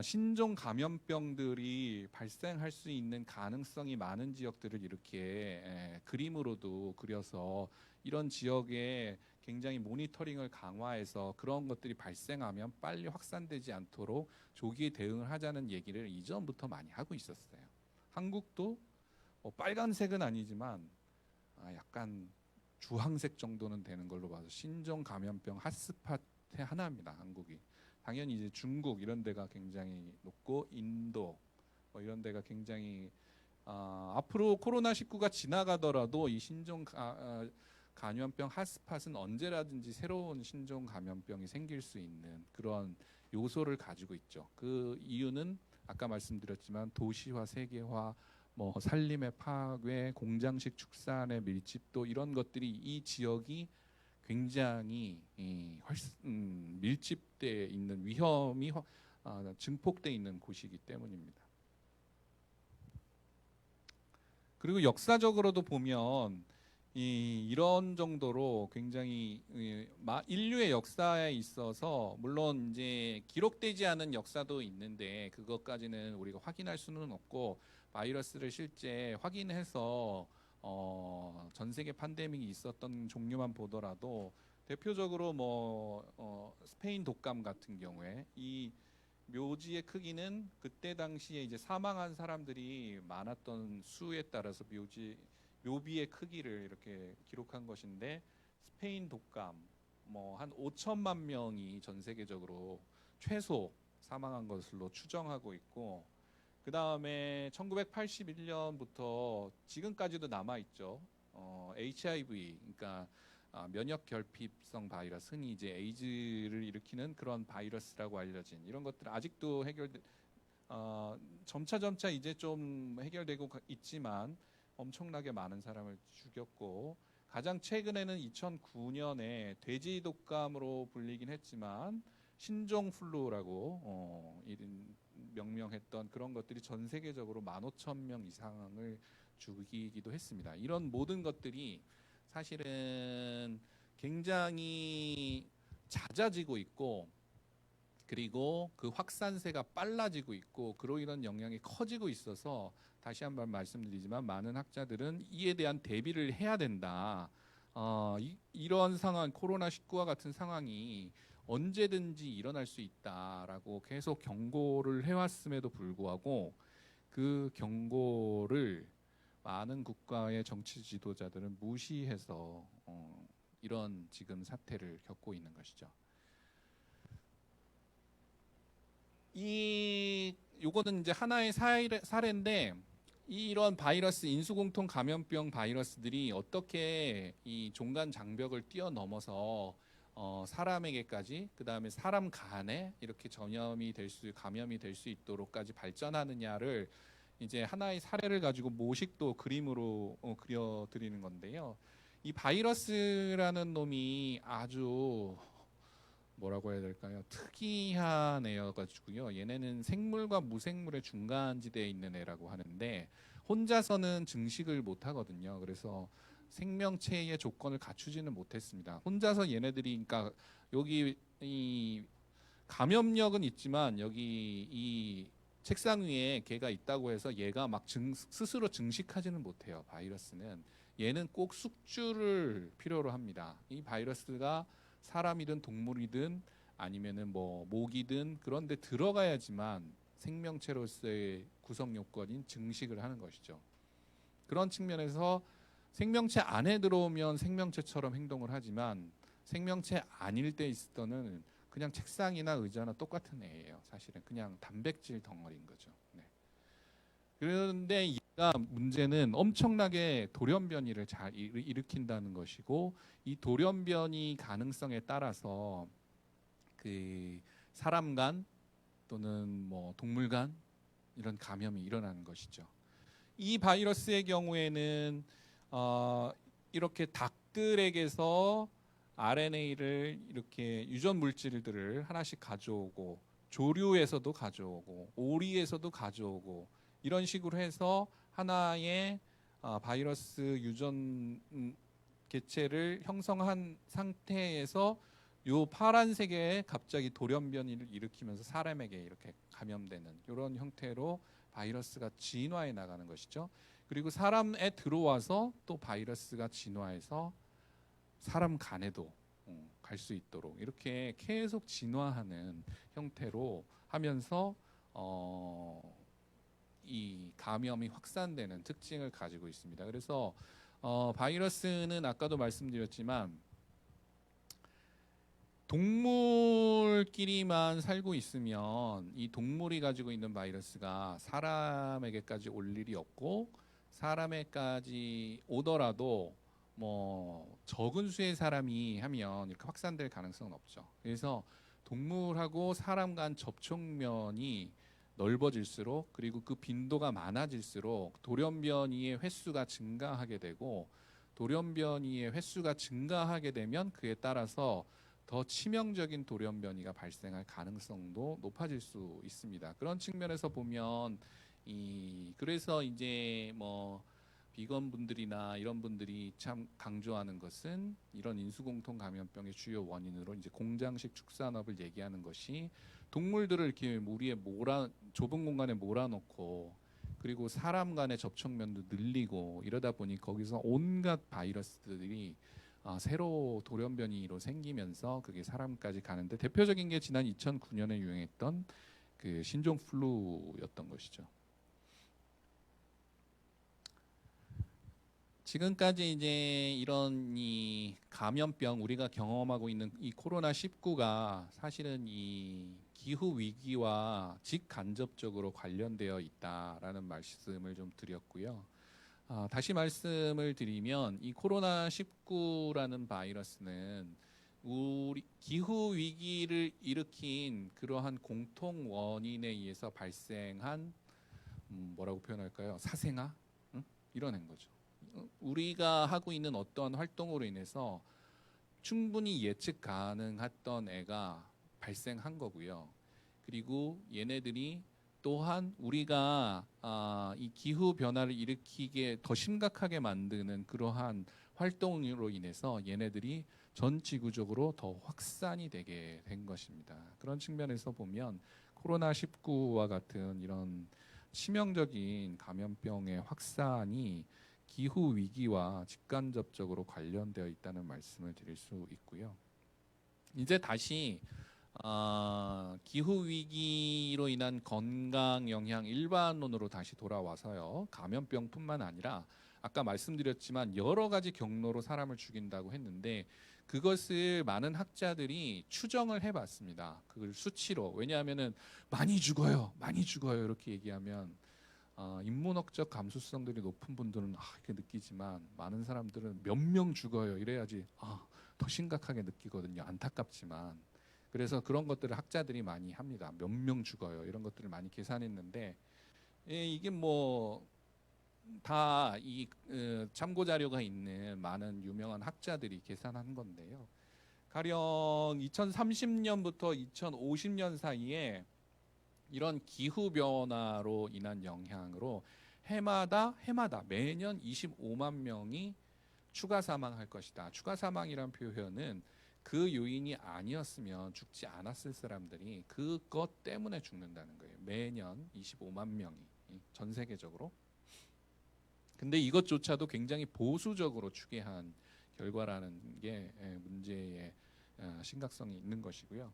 신종 감염병들이 발생할 수 있는 가능성이 많은 지역들을 이렇게 그림으로도 그려서 이런 지역에 굉장히 모니터링을 강화해서 그런 것들이 발생하면 빨리 확산되지 않도록 조기에 대응을 하자는 얘기를 이전부터 많이 하고 있었어요. 한국도 빨간색은 아니지만 약간 주황색 정도는 되는 걸로 봐서 신종 감염병 핫스팟의 하나입니다. 한국이. 당연히 이제 중국 이런 데가 굉장히 높고 인도 뭐 이런 데가 굉장히 앞으로 코로나 19가 지나가더라도 이 신종 감염병 핫스팟은 언제라든지 새로운 신종 감염병이 생길 수 있는 그런 요소를 가지고 있죠. 그 이유는 아까 말씀드렸지만 도시화, 세계화, 뭐 산림의 파괴, 공장식 축산의 밀집도 이런 것들이 이 지역이 굉장히 밀집돼 있는 위험이 증폭돼 있는 곳이기 때문입니다. 그리고 역사적으로도 보면 이런 정도로 굉장히 인류의 역사에 있어서 물론 이제 기록되지 않은 역사도 있는데 그것까지는 우리가 확인할 수는 없고 바이러스를 실제 확인해서 전 세계 팬데믹이 있었던 종류만 보더라도 대표적으로 스페인 독감 같은 경우에 이 묘지의 크기는 그때 당시에 이제 사망한 사람들이 많았던 수에 따라서 묘비의 크기를 이렇게 기록한 것인데 스페인 독감 한 5천만 명이 전 세계적으로 최소 사망한 것으로 추정하고 있고 그 다음에 1981년부터 지금까지도 남아 있죠. HIV, 그러니까 면역 결핍성 바이러스, 흔히 이제 에이즈를 일으키는 그런 바이러스라고 알려진 이런 것들 아직도 점차 이제 좀 해결되고 있지만 엄청나게 많은 사람을 죽였고 가장 최근에는 2009년에 돼지 독감으로 불리긴 했지만 신종 플루라고 명명했던 그런 것들이 전 세계적으로 15,000명 이상을 죽이기도 했습니다. 이런 모든 것들이 사실은 굉장히 잦아지고 있고 그리고 그 확산세가 빨라지고 있고 그로 인한 영향이 커지고 있어서 다시 한번 말씀드리지만 많은 학자들은 이에 대한 대비를 해야 된다. 이런 상황 코로나19와 같은 상황이 언제든지 일어날 수 있다라고 계속 경고를 해왔음에도 불구하고 그 경고를 많은 국가의 정치 지도자들은 무시해서 이런 지금 사태를 겪고 있는 것이죠. 요거는 이제 하나의 사례인데 이런 바이러스 인수공통 감염병 바이러스들이 어떻게 이 종간 장벽을 뛰어넘어서 사람에게까지, 그 다음에 사람 간에 이렇게 감염이 될 수 있도록까지 발전하느냐를 이제 하나의 사례를 가지고 모식도 그림으로 그려드리는 건데요. 이 바이러스라는 놈이 아주 뭐라고 해야 될까요? 특이한 애여가지고요. 얘네는 생물과 무생물의 중간 지대에 있는 애라고 하는데 혼자서는 증식을 못 하거든요. 그래서 생명체의 조건을 갖추지는 못했습니다. 혼자서 얘네들이, 그러니까 여기 이 감염력은 있지만 여기 이 책상 위에 걔가 있다고 해서 얘가 막 스스로 증식하지는 못해요. 바이러스는. 얘는 꼭 숙주를 필요로 합니다. 이 바이러스가 사람이든 동물이든 아니면은 뭐 모기든 그런 데 들어가야지만 생명체로서의 구성 요건인 증식을 하는 것이죠. 그런 측면에서 생명체 안에 들어오면 생명체처럼 행동을 하지만 생명체 아닐 때 있을 때는 그냥 책상이나 의자나 똑같은 애예요. 사실은 그냥 단백질 덩어리인 거죠. 네. 그런데 얘가 문제는 엄청나게 돌연변이를 잘 일으킨다는 것이고, 이 돌연변이 가능성에 따라서 그 사람 간 또는 뭐 동물 간 이런 감염이 일어나는 것이죠. 이 바이러스의 경우에는 이렇게 닭들에게서 RNA를 이렇게 유전 물질들을 하나씩 가져오고, 조류에서도 가져오고, 오리에서도 가져오고, 이런 식으로 해서 하나의 바이러스 유전 개체를 형성한 상태에서 요 파란색에 갑자기 돌연변이를 일으키면서 사람에게 이렇게 감염되는 이런 형태로 바이러스가 진화해 나가는 것이죠. 그리고 사람에 들어와서 또 바이러스가 진화해서 사람 간에도 갈 수 있도록 이렇게 계속 진화하는 형태로 하면서 이 감염이 확산되는 특징을 가지고 있습니다. 그래서 바이러스는 아까도 말씀드렸지만 동물끼리만 살고 있으면 이 동물이 가지고 있는 바이러스가 사람에게까지 올 일이 없고, 사람에게까지 오더라도 뭐 적은 수의 사람이 하면 이렇게 확산될 가능성은 없죠. 그래서 동물하고 사람 간 접촉면이 넓어질수록, 그리고 그 빈도가 많아질수록 돌연변이의 횟수가 증가하게 되고, 돌연변이의 횟수가 증가하게 되면 그에 따라서 더 치명적인 돌연변이가 발생할 가능성도 높아질 수 있습니다. 그런 측면에서 보면 그래서 이제 뭐 비건 분들이나 이런 분들이 참 강조하는 것은 이런 인수공통 감염병의 주요 원인으로 이제 공장식 축산업을 얘기하는 것이, 동물들을 이렇게 무리에 좁은 공간에 몰아넣고, 그리고 사람 간의 접촉면도 늘리고 이러다 보니 거기서 온갖 바이러스들이 새로 돌연변이로 생기면서 그게 사람까지 가는데, 대표적인 게 지난 2009년에 유행했던 그 신종 플루였던 것이죠. 지금까지 이제 이런 이 감염병, 우리가 경험하고 있는 이 코로나19가 사실은 이 기후 위기와 직간접적으로 관련되어 있다라는 말씀을 좀 드렸고요. 다시 말씀을 드리면 이 코로나19라는 바이러스는 우리 기후 위기를 일으킨 그러한 공통 원인에 의해서 발생한 뭐라고 표현할까요? 사생아? 응? 이런 거죠. 우리가 하고 있는 어떠한 활동으로 인해서 충분히 예측 가능했던 애가 발생한 거고요. 그리고 얘네들이 또한 우리가 이 기후 변화를 일으키게 더 심각하게 만드는 그러한 활동으로 인해서 얘네들이 전 지구적으로 더 확산이 되게 된 것입니다. 그런 측면에서 보면 코로나19와 같은 이런 치명적인 감염병의 확산이 기후 위기와 직간접적으로 관련되어 있다는 말씀을 드릴 수 있고요. 이제 다시 기후 위기로 인한 건강 영향 일반론으로 다시 돌아와서요. 감염병뿐만 아니라 아까 말씀드렸지만 여러 가지 경로로 사람을 죽인다고 했는데, 그것을 많은 학자들이 추정을 해봤습니다. 그걸 수치로. 왜냐하면은 많이 죽어요 이렇게 얘기하면 인문학적 감수성들이 높은 분들은 이렇게 느끼지만 많은 사람들은 몇 명 죽어요. 이래야지 더 심각하게 느끼거든요. 안타깝지만. 그래서 그런 것들을 학자들이 많이 합니다. 몇 명 죽어요. 이런 것들을 많이 계산했는데 이게 뭐 다 이 참고 자료가 있는 많은 유명한 학자들이 계산한 건데요. 가령 2030년부터 2050년 사이에 이런 기후 변화로 인한 영향으로 해마다 매년 25만 명이 추가 사망할 것이다. 추가 사망이란 표현은 그 요인이 아니었으면 죽지 않았을 사람들이 그것 때문에 죽는다는 거예요. 매년 25만 명이 전 세계적으로. 근데 이것조차도 굉장히 보수적으로 추계한 결과라는 게 문제의 심각성이 있는 것이고요.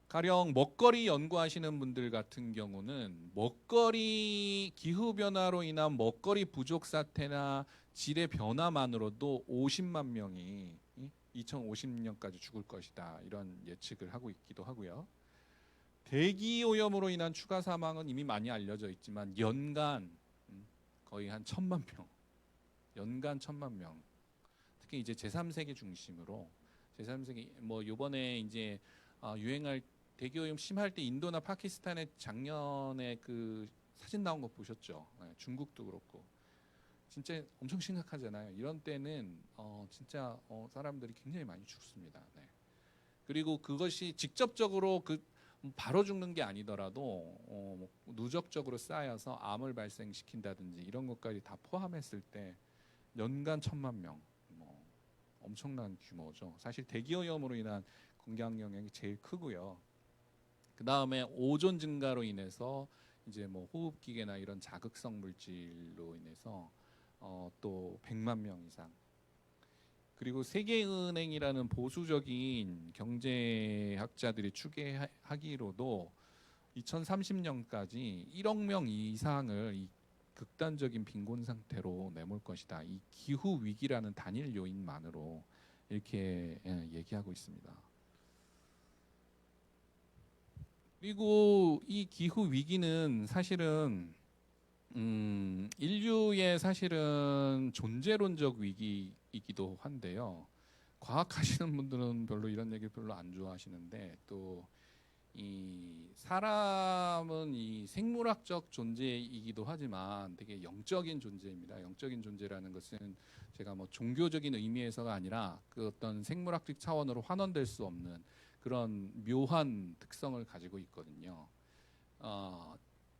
가령 먹거리 연구하시는 분들 같은 경우는 먹거리 기후 변화로 인한 먹거리 부족 사태나 질의 변화만으로도 50만 명이 2050년까지 죽을 것이다. 이런 예측을 하고 있기도 하고요. 대기 오염으로 인한 추가 사망은 이미 많이 알려져 있지만 연간 거의 한 1,000만 명. 연간 1,000만 명. 특히 이제 제3세계 중심으로 제3세계 뭐 요번에 이제 유행할 대기오염 심할 때 인도나 파키스탄에 작년에 그 사진 나온 거 보셨죠? 네, 중국도 그렇고 진짜 엄청 심각하잖아요. 이런 때는 진짜 사람들이 굉장히 많이 죽습니다. 네. 그리고 그것이 직접적으로 바로 죽는 게 아니더라도 누적적으로 쌓여서 암을 발생시킨다든지 이런 것까지 다 포함했을 때 연간 1,000만 명, 뭐 엄청난 규모죠. 사실 대기오염으로 인한 건강 영향이 제일 크고요. 그 다음에 오존 증가로 인해서 이제 뭐 호흡기계나 이런 자극성 물질로 인해서 또 100만 명 이상. 그리고 세계은행이라는 보수적인 경제학자들이 추계하기로도 2030년까지 1억 명 이상을 이 극단적인 빈곤 상태로 내몰 것이다. 이 기후 위기라는 단일 요인만으로 이렇게 얘기하고 있습니다. 그리고 이 기후 위기는 사실은 인류의 사실은 존재론적 위기이기도 한데요. 과학하시는 분들은 별로 이런 얘기 별로 안 좋아하시는데 또 이 사람은 이 생물학적 존재이기도 하지만 되게 영적인 존재입니다. 영적인 존재라는 것은 제가 뭐 종교적인 의미에서가 아니라 그 어떤 생물학적 차원으로 환원될 수 없는 그런 묘한 특성을 가지고 있거든요.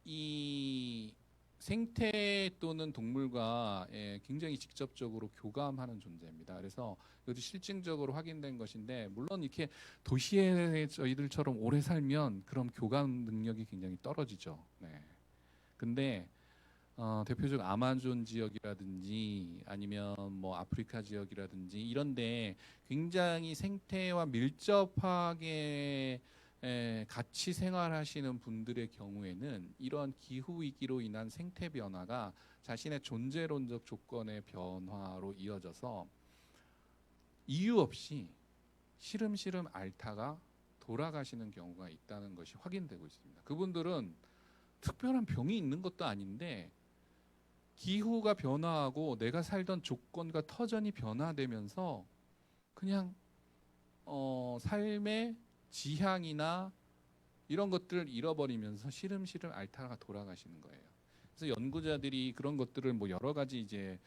이 생태 또는 동물과 굉장히 직접적으로 교감하는 존재입니다. 그래서 이것도 실증적으로 확인된 것인데 물론 이렇게 도시에 저희들처럼 오래 살면 그런 교감 능력이 굉장히 떨어지죠. 네. 근데 대표적 아마존 지역이라든지 아니면 뭐 아프리카 지역이라든지 이런데 굉장히 생태와 밀접하게 같이 생활하시는 분들의 경우에는 이런 기후 위기로 인한 생태 변화가 자신의 존재론적 조건의 변화로 이어져서 이유 없이 시름시름 앓다가 돌아가시는 경우가 있다는 것이 확인되고 있습니다. 그분들은 특별한 병이 있는 것도 아닌데 기후가 변화하고 내가 살던 조건과 터전이 변화되면서 그냥 삶의 지향이나 이런 것들을 잃어버리면서 시름시름 앓다가 돌아가시는 거예요. 그래서 연구자들이 그런 것들을 뭐 여러 가지 이제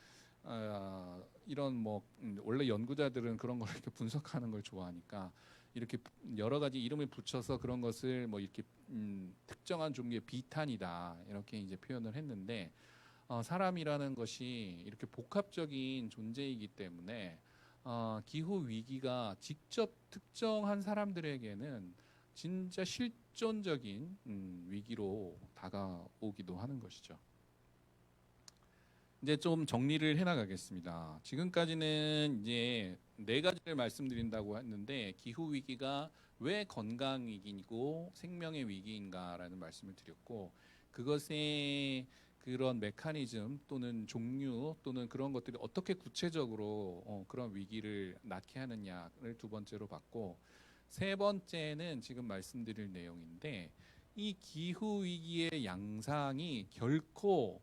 이런 뭐 원래 연구자들은 그런 걸 이렇게 분석하는 걸 좋아하니까 이렇게 여러 가지 이름을 붙여서 그런 것을 뭐 이렇게 특정한 종류의 비탄이다 이렇게 이제 표현을 했는데 사람이라는 것이 이렇게 복합적인 존재이기 때문에 기후 위기가 직접 특정한 사람들에게는 진짜 실존적인 위기로 다가오기도 하는 것이죠. 이제 좀 정리를 해나가겠습니다. 지금까지는 이제 4가지를 말씀드린다고 했는데 기후 위기가 왜 건강 위기이고 생명의 위기인가라는 말씀을 드렸고 그것의 그런 메커니즘 또는 종류 또는 그런 것들이 어떻게 구체적으로 그런 위기를 낳게 하느냐를 2번째로 봤고 3번째는 지금 말씀드릴 내용인데 이 기후 위기의 양상이 결코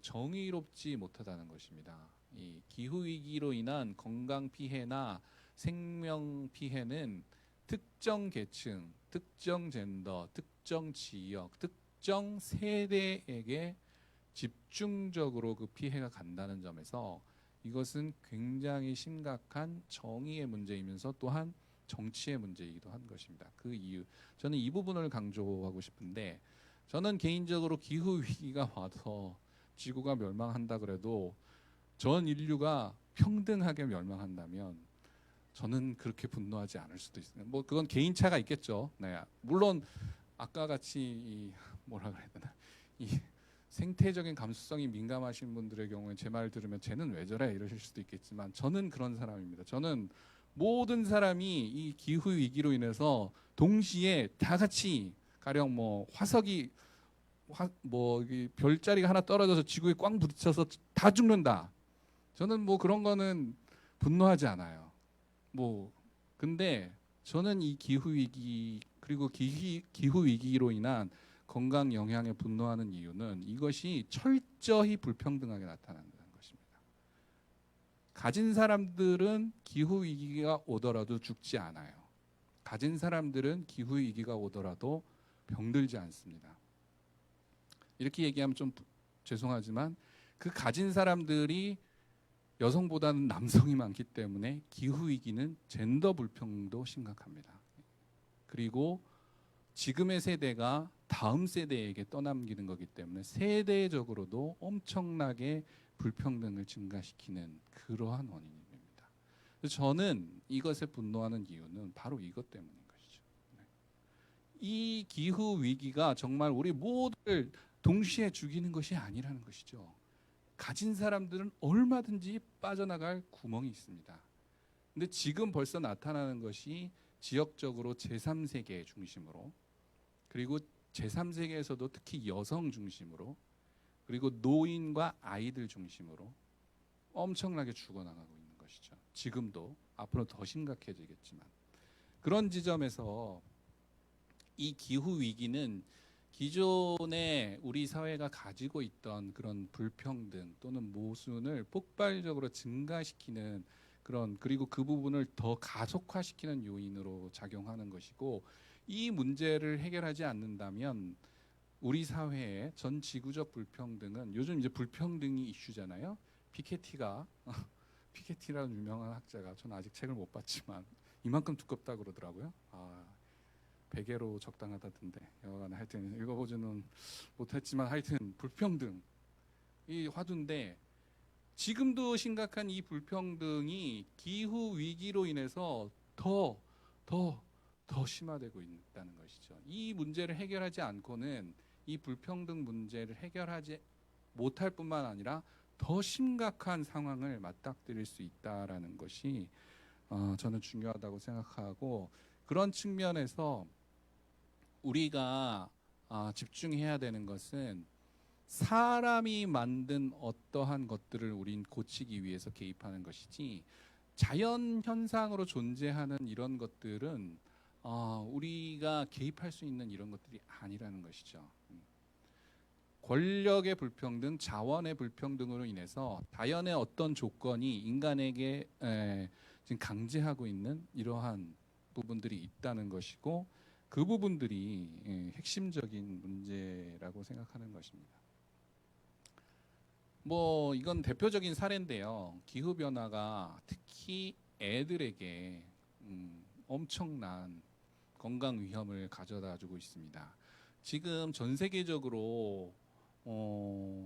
정의롭지 못하다는 것입니다. 이 기후 위기로 인한 건강 피해나 생명 피해는 특정 계층, 특정 젠더, 특정 지역, 특정 세대에게 집중적으로 그 피해가 간다는 점에서 이것은 굉장히 심각한 정의의 문제이면서 또한 정치의 문제이기도 한 것입니다. 그 이유, 저는 이 부분을 강조하고 싶은데, 저는 개인적으로 기후 위기가 와서 지구가 멸망한다 그래도 전 인류가 평등하게 멸망한다면 저는 그렇게 분노하지 않을 수도 있어요. 뭐 그건 개인차가 있겠죠. 네, 물론 아까 같이 뭐라 그래야 되나, 이 생태적인 감수성이 민감하신 분들의 경우에 제 말 들으면 쟤는 왜 저래 이러실 수도 있겠지만, 저는 그런 사람입니다. 저는 모든 사람이 이 기후 위기로 인해서 동시에 다 같이, 가령 뭐 화석이 뭐 별자리가 하나 떨어져서 지구에 꽝 부딪혀서 다 죽는다, 저는 뭐 그런 거는 분노하지 않아요. 뭐 근데 저는 이 기후 위기, 그리고 기후 위기로 인한 건강 영향에 분노하는 이유는 이것이 철저히 불평등하게 나타난다는 것입니다. 가진 사람들은 기후 위기가 오더라도 죽지 않아요. 가진 사람들은 기후 위기가 오더라도 병들지 않습니다. 이렇게 얘기하면 좀 죄송하지만 그 가진 사람들이 여성보다는 남성이 많기 때문에 기후 위기는 젠더 불평도 심각합니다. 그리고 지금의 세대가 다음 세대에게 떠넘기는 거기 때문에 세대적으로도 엄청나게 불평등을 증가시키는 그러한 원인입니다. 저는 이것에 분노하는 이유는 바로 이것 때문인 것이죠. 이 기후 위기가 정말 우리 모두를 동시에 죽이는 것이 아니라는 것이죠. 가진 사람들은 얼마든지 빠져나갈 구멍이 있습니다. 근데 지금 벌써 나타나는 것이 지역적으로 제3세계 중심으로, 그리고 제3세계에서도 특히 여성 중심으로, 그리고 노인과 아이들 중심으로 엄청나게 죽어나가고 있는 것이죠. 지금도, 앞으로 더 심각해지겠지만. 그런 지점에서 이 기후 위기는 기존에 우리 사회가 가지고 있던 그런 불평등 또는 모순을 폭발적으로 증가시키는 그런, 그리고 그 부분을 더 가속화시키는 요인으로 작용하는 것이고, 이 문제를 해결하지 않는다면 우리 사회의 전 지구적 불평등은, 요즘 이제 불평등이 이슈잖아요. 피케티가 피케티라는 유명한 학자가, 저는 아직 책을 못 봤지만 이만큼 두껍다 그러더라고요. 베개로 적당하다던데, 여하간 하여튼 읽어보지는 못했지만 하여튼 불평등 이 화두인데, 지금도 심각한 이 불평등이 기후 위기로 인해서 더 심화되고 있다는 것이죠. 이 문제를 해결하지 않고는 이 불평등 문제를 해결하지 못할 뿐만 아니라 더 심각한 상황을 맞닥뜨릴 수 있다라는 것이 저는 중요하다고 생각하고, 그런 측면에서 우리가 집중해야 되는 것은 사람이 만든 어떠한 것들을 우린 고치기 위해서 개입하는 것이지, 자연 현상으로 존재하는 이런 것들은 우리가 개입할 수 있는 이런 것들이 아니라는 것이죠. 권력의 불평등, 자원의 불평등으로 인해서 자연의 어떤 조건이 인간에게 지금 강제하고 있는 이러한 부분들이 있다는 것이고, 그 부분들이 핵심적인 문제라고 생각하는 것입니다. 뭐 이건 대표적인 사례인데요. 기후 변화가 특히 애들에게 엄청난 건강 위험을 가져다주고 있습니다. 지금 전 세계적으로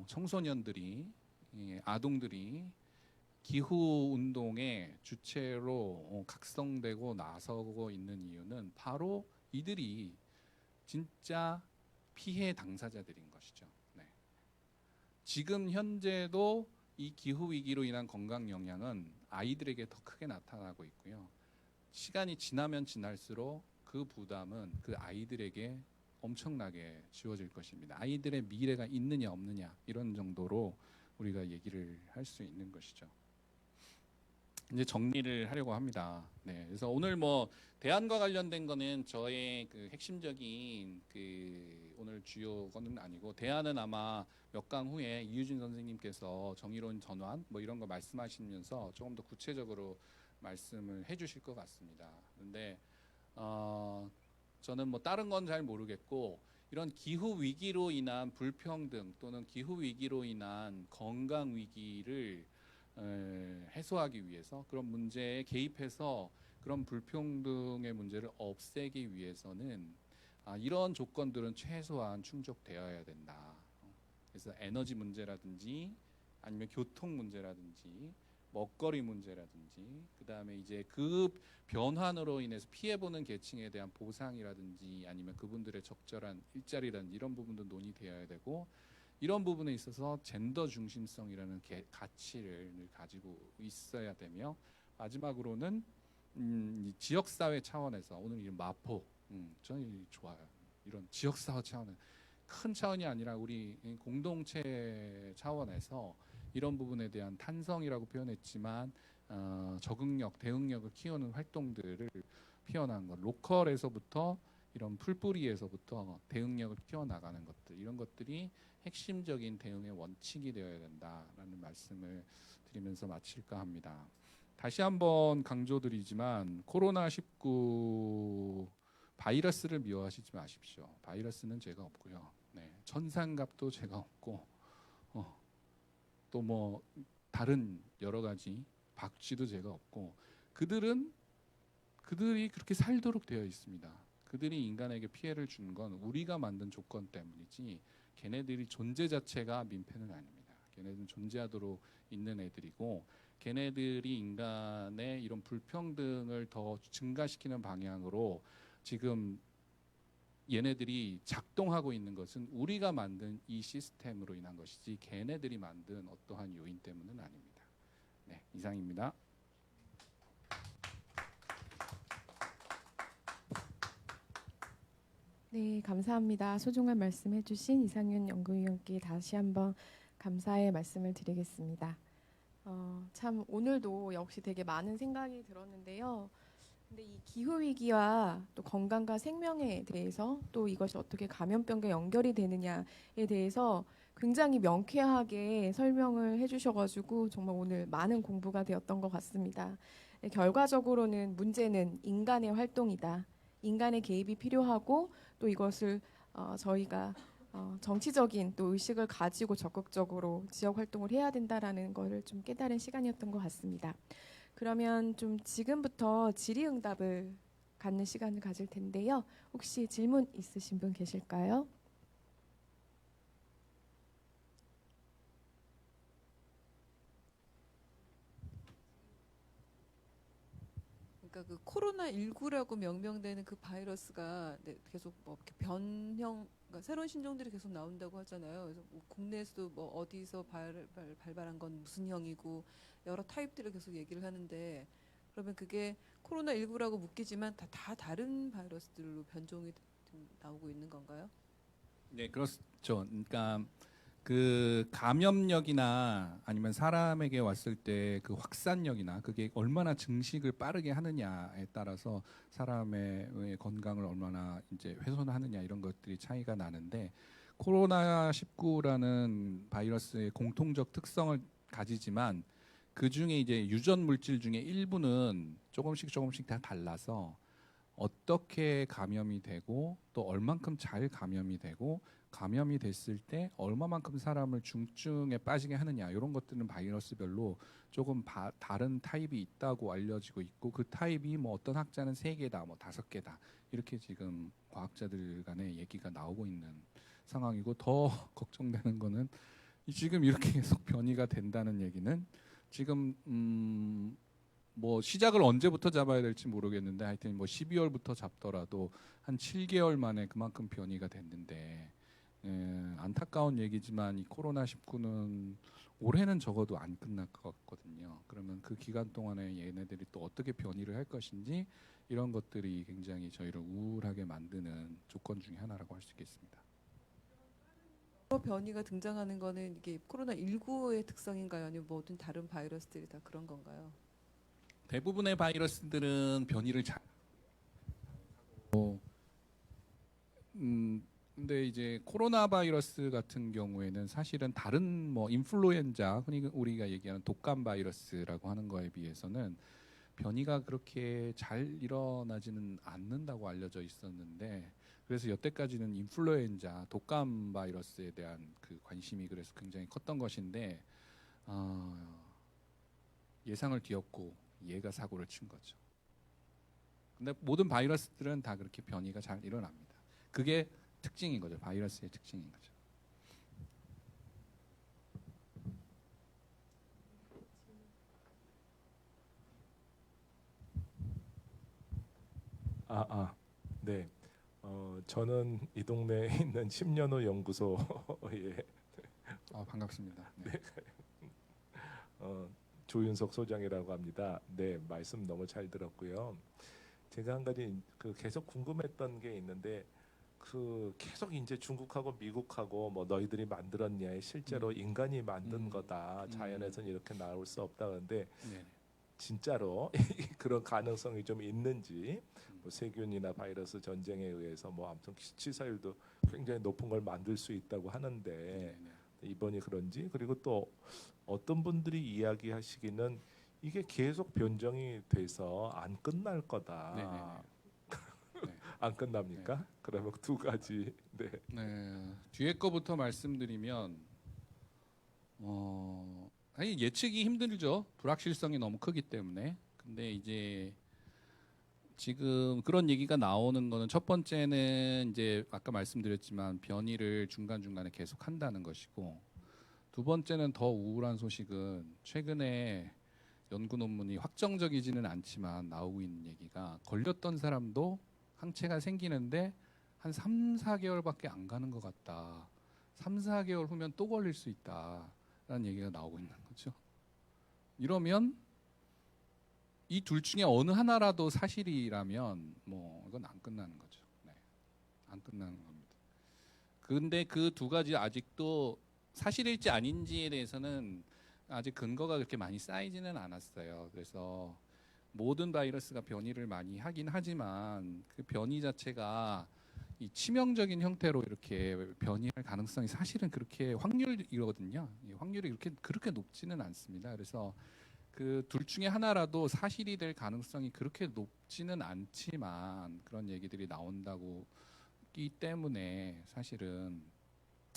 청소년들이, 아동들이 기후 운동의 주체로 각성되고 나서고 있는 이유는 바로 이들이 진짜 피해 당사자들인 것이죠. 네. 지금 현재도 이 기후 위기로 인한 건강 영향은 아이들에게 더 크게 나타나고 있고요. 시간이 지나면 지날수록 그 부담은 그 아이들에게 엄청나게 지워질 것입니다. 아이들의 미래가 있느냐 없느냐 이런 정도로 우리가 얘기를 할 수 있는 것이죠. 이제 정리를 하려고 합니다. 네, 그래서 오늘 뭐 대안과 관련된 거는 저의 그 핵심적인 그 오늘 주요 거는 아니고 대안은 아마 몇 강 후에 이유진 선생님께서 정의로운 전환 뭐 이런 거 말씀하시면서 조금 더 구체적으로 말씀을 해주실 것 같습니다. 근데 저는 뭐 다른 건 잘 모르겠고 이런 기후 위기로 인한 불평등 또는 기후 위기로 인한 건강 위기를 해소하기 위해서 그런 문제에 개입해서 그런 불평등의 문제를 없애기 위해서는 이런 조건들은 최소한 충족되어야 된다. 그래서 에너지 문제라든지 아니면 교통 문제라든지 먹거리 문제라든지 그다음에 이제 그 변환으로 인해서 피해보는 계층에 대한 보상이라든지 아니면 그분들의 적절한 일자리라든지 이런 부분도 논의되어야 되고 이런 부분에 있어서 젠더 중심성이라는 가치를 늘 가지고 있어야 되며 마지막으로는 이 지역사회 차원에서 오늘 이 마포 저는 좋아요. 이런 지역사회 차원은 큰 차원이 아니라 우리 공동체 차원에서 이런 부분에 대한 탄성이라고 표현했지만 적응력, 대응력을 키우는 활동들을 피워나간 것, 로컬에서부터 이런 풀뿌리에서부터 대응력을 키워나가는 것들 이런 것들이 핵심적인 대응의 원칙이 되어야 된다라는 말씀을 드리면서 마칠까 합니다. 다시 한번 강조드리지만 코로나19 바이러스를 미워하시지 마십시오. 바이러스는 죄가 없고요. 네, 천상갑도 죄가 없고 또 뭐 다른 여러 가지 박쥐도 죄가 없고 그들이 그렇게 살도록 되어 있습니다. 그들이 인간에게 피해를 준 건 우리가 만든 조건 때문이지 걔네들이 존재 자체가 민폐는 아닙니다. 걔네들은 존재하도록 있는 애들이고 걔네들이 인간의 이런 불평등을 더 증가시키는 방향으로 지금 얘네들이 작동하고 있는 것은 우리가 만든 이 시스템으로 인한 것이지 걔네들이 만든 어떠한 요인 때문은 아닙니다. 네, 이상입니다. 네, 감사합니다. 소중한 말씀해주신 이상윤 연구위원께 다시 한번 감사의 말씀을 드리겠습니다. 참 오늘도 역시 되게 많은 생각이 들었는데요. 근데 이 기후 위기와 또 건강과 생명에 대해서 또 이것이 어떻게 감염병과 연결이 되느냐에 대해서 굉장히 명쾌하게 설명을 해주셔가지고 정말 오늘 많은 공부가 되었던 것 같습니다. 네, 결과적으로는 문제는 인간의 활동이다. 인간의 개입이 필요하고 또 이것을 저희가 정치적인 또 의식을 가지고 적극적으로 지역 활동을 해야 된다라는 것을 좀 깨달은 시간이었던 것 같습니다. 그러면 좀 지금부터 질의응답을 갖는 시간을 가질 텐데요. 혹시 질문 있으신 분 계실까요? 그러니까 그 코로나19라고 명명되는 그 바이러스가 네, 계속 뭐 이렇게 변형, 그러니까 새로운 신종들이 계속 나온다고 하잖아요. 그래서 뭐 국내에서도 뭐 어디서 발발한 건 무슨 형이고 여러 타입들을 계속 얘기를 하는데 그러면 그게 코로나19라고 묶이지만 다 다른 바이러스들로 변종이 좀 나오고 있는 건가요? 네, 그렇죠. 그러니까 그 감염력이나 아니면 사람에게 왔을 때 그 확산력이나 그게 얼마나 증식을 빠르게 하느냐에 따라서 사람의 건강을 얼마나 이제 훼손하느냐 이런 것들이 차이가 나는데 코로나 19라는 바이러스의 공통적 특성을 가지지만 그 중에 이제 유전 물질 중에 일부는 조금씩 다 달라서 어떻게 감염이 되고 또 얼만큼 잘 감염이 되고 감염이 됐을 때 얼마만큼 사람을 중증에 빠지게 하느냐 이런 것들은 바이러스별로 조금 다른 타입이 있다고 알려지고 있고 그 타입이 뭐 어떤 학자는 3개다 뭐 5개다 이렇게 지금 과학자들 간에 얘기가 나오고 있는 상황이고 더 걱정되는 거는 지금 이렇게 계속 변이가 된다는 얘기는 지금 뭐 시작을 언제부터 잡아야 될지 모르겠는데 하여튼 뭐 12월부터 잡더라도 한 7개월 만에 그만큼 변이가 됐는데 안타까운 얘기지만 이 코로나 19는 올해는 적어도 안 끝날 것 같거든요. 그러면 그 기간 동안에 얘네들이 또 어떻게 변이를 할 것인지 이런 것들이 굉장히 저희를 우울하게 만드는 조건 중에 하나라고 할 수 있겠습니다. 여러 변이가 등장하는 거는 이게 코로나19의 특성인가요? 아니면 모든 다른 바이러스들이 다 그런 건가요? 대부분의 바이러스들은 변이를 잘. 근데 이제 코로나 바이러스 같은 경우에는 사실은 다른 뭐 인플루엔자, 흔히 우리가 얘기하는 독감 바이러스라고 하는 거에 비해서는 변이가 그렇게 잘 일어나지는 않는다고 알려져 있었는데, 그래서 여태까지는 인플루엔자, 독감 바이러스에 대한 그 관심이 그래서 굉장히 컸던 것인데 예상을 뒤엎고 얘가 사고를 친 거죠. 근데 모든 바이러스들은 다 그렇게 변이가 잘 일어납니다. 그게 특징인 거죠. 바이러스의 특징인 거죠. 네. 저는 이 동네에 있는 10년호 연구소의 반갑습니다. 네. 조윤석 소장이라고 합니다. 네, 말씀 너무 잘 들었고요. 제가 한 가지 계속 궁금했던 게 있는데, 계속 이제 중국하고 미국하고 뭐 너희들이 만들었냐, 실제로 인간이 만든 거다, 자연에서는 이렇게 나올 수 없다. 그런데 네. 진짜로 그런 가능성이 좀 있는지, 뭐 세균이나 바이러스 전쟁에 의해서 뭐 아무튼 치사율도 굉장히 높은 걸 만들 수 있다고 하는데 네. 이번이 그런지, 그리고 또 어떤 분들이 이야기하시기는 이게 계속 변종이 돼서 안 끝날 거다. 네. 안 끝납니까? 그러면 두 가지. 네. 네. 뒤에 거부터 말씀드리면 아니 예측이 힘들죠. 불확실성이 너무 크기 때문에. 근데 이제 지금 그런 얘기가 나오는 거는 첫 번째는 이제 아까 말씀드렸지만 변이를 중간중간에 계속 한다는 것이고, 두 번째는 더 우울한 소식은 최근에 연구 논문이 확정적이지는 않지만 나오고 있는 얘기가 걸렸던 사람도 항체가 생기는데 한 3, 4개월밖에 안 가는 것 같다. 3, 4개월 후면 또 걸릴 수 있다라는 얘기가 나오고 있는 거죠. 이러면 이 둘 중에 어느 하나라도 사실이라면 뭐 이건 안 끝나는 거죠. 네. 안 끝나는 겁니다. 근데 그 두 가지 아직도 사실일지 아닌지에 대해서는 아직 근거가 그렇게 많이 쌓이지는 않았어요. 그래서 모든 바이러스가 변이를 많이 하긴 하지만 그 변이 자체가 이 치명적인 형태로 이렇게 변이할 가능성이 사실은 그렇게 확률이거든요. 이 확률이 그렇게 높지는 않습니다. 그래서 그 둘 중에 하나라도 사실이 될 가능성이 그렇게 높지는 않지만 그런 얘기들이 나온다고 기 때문에 사실은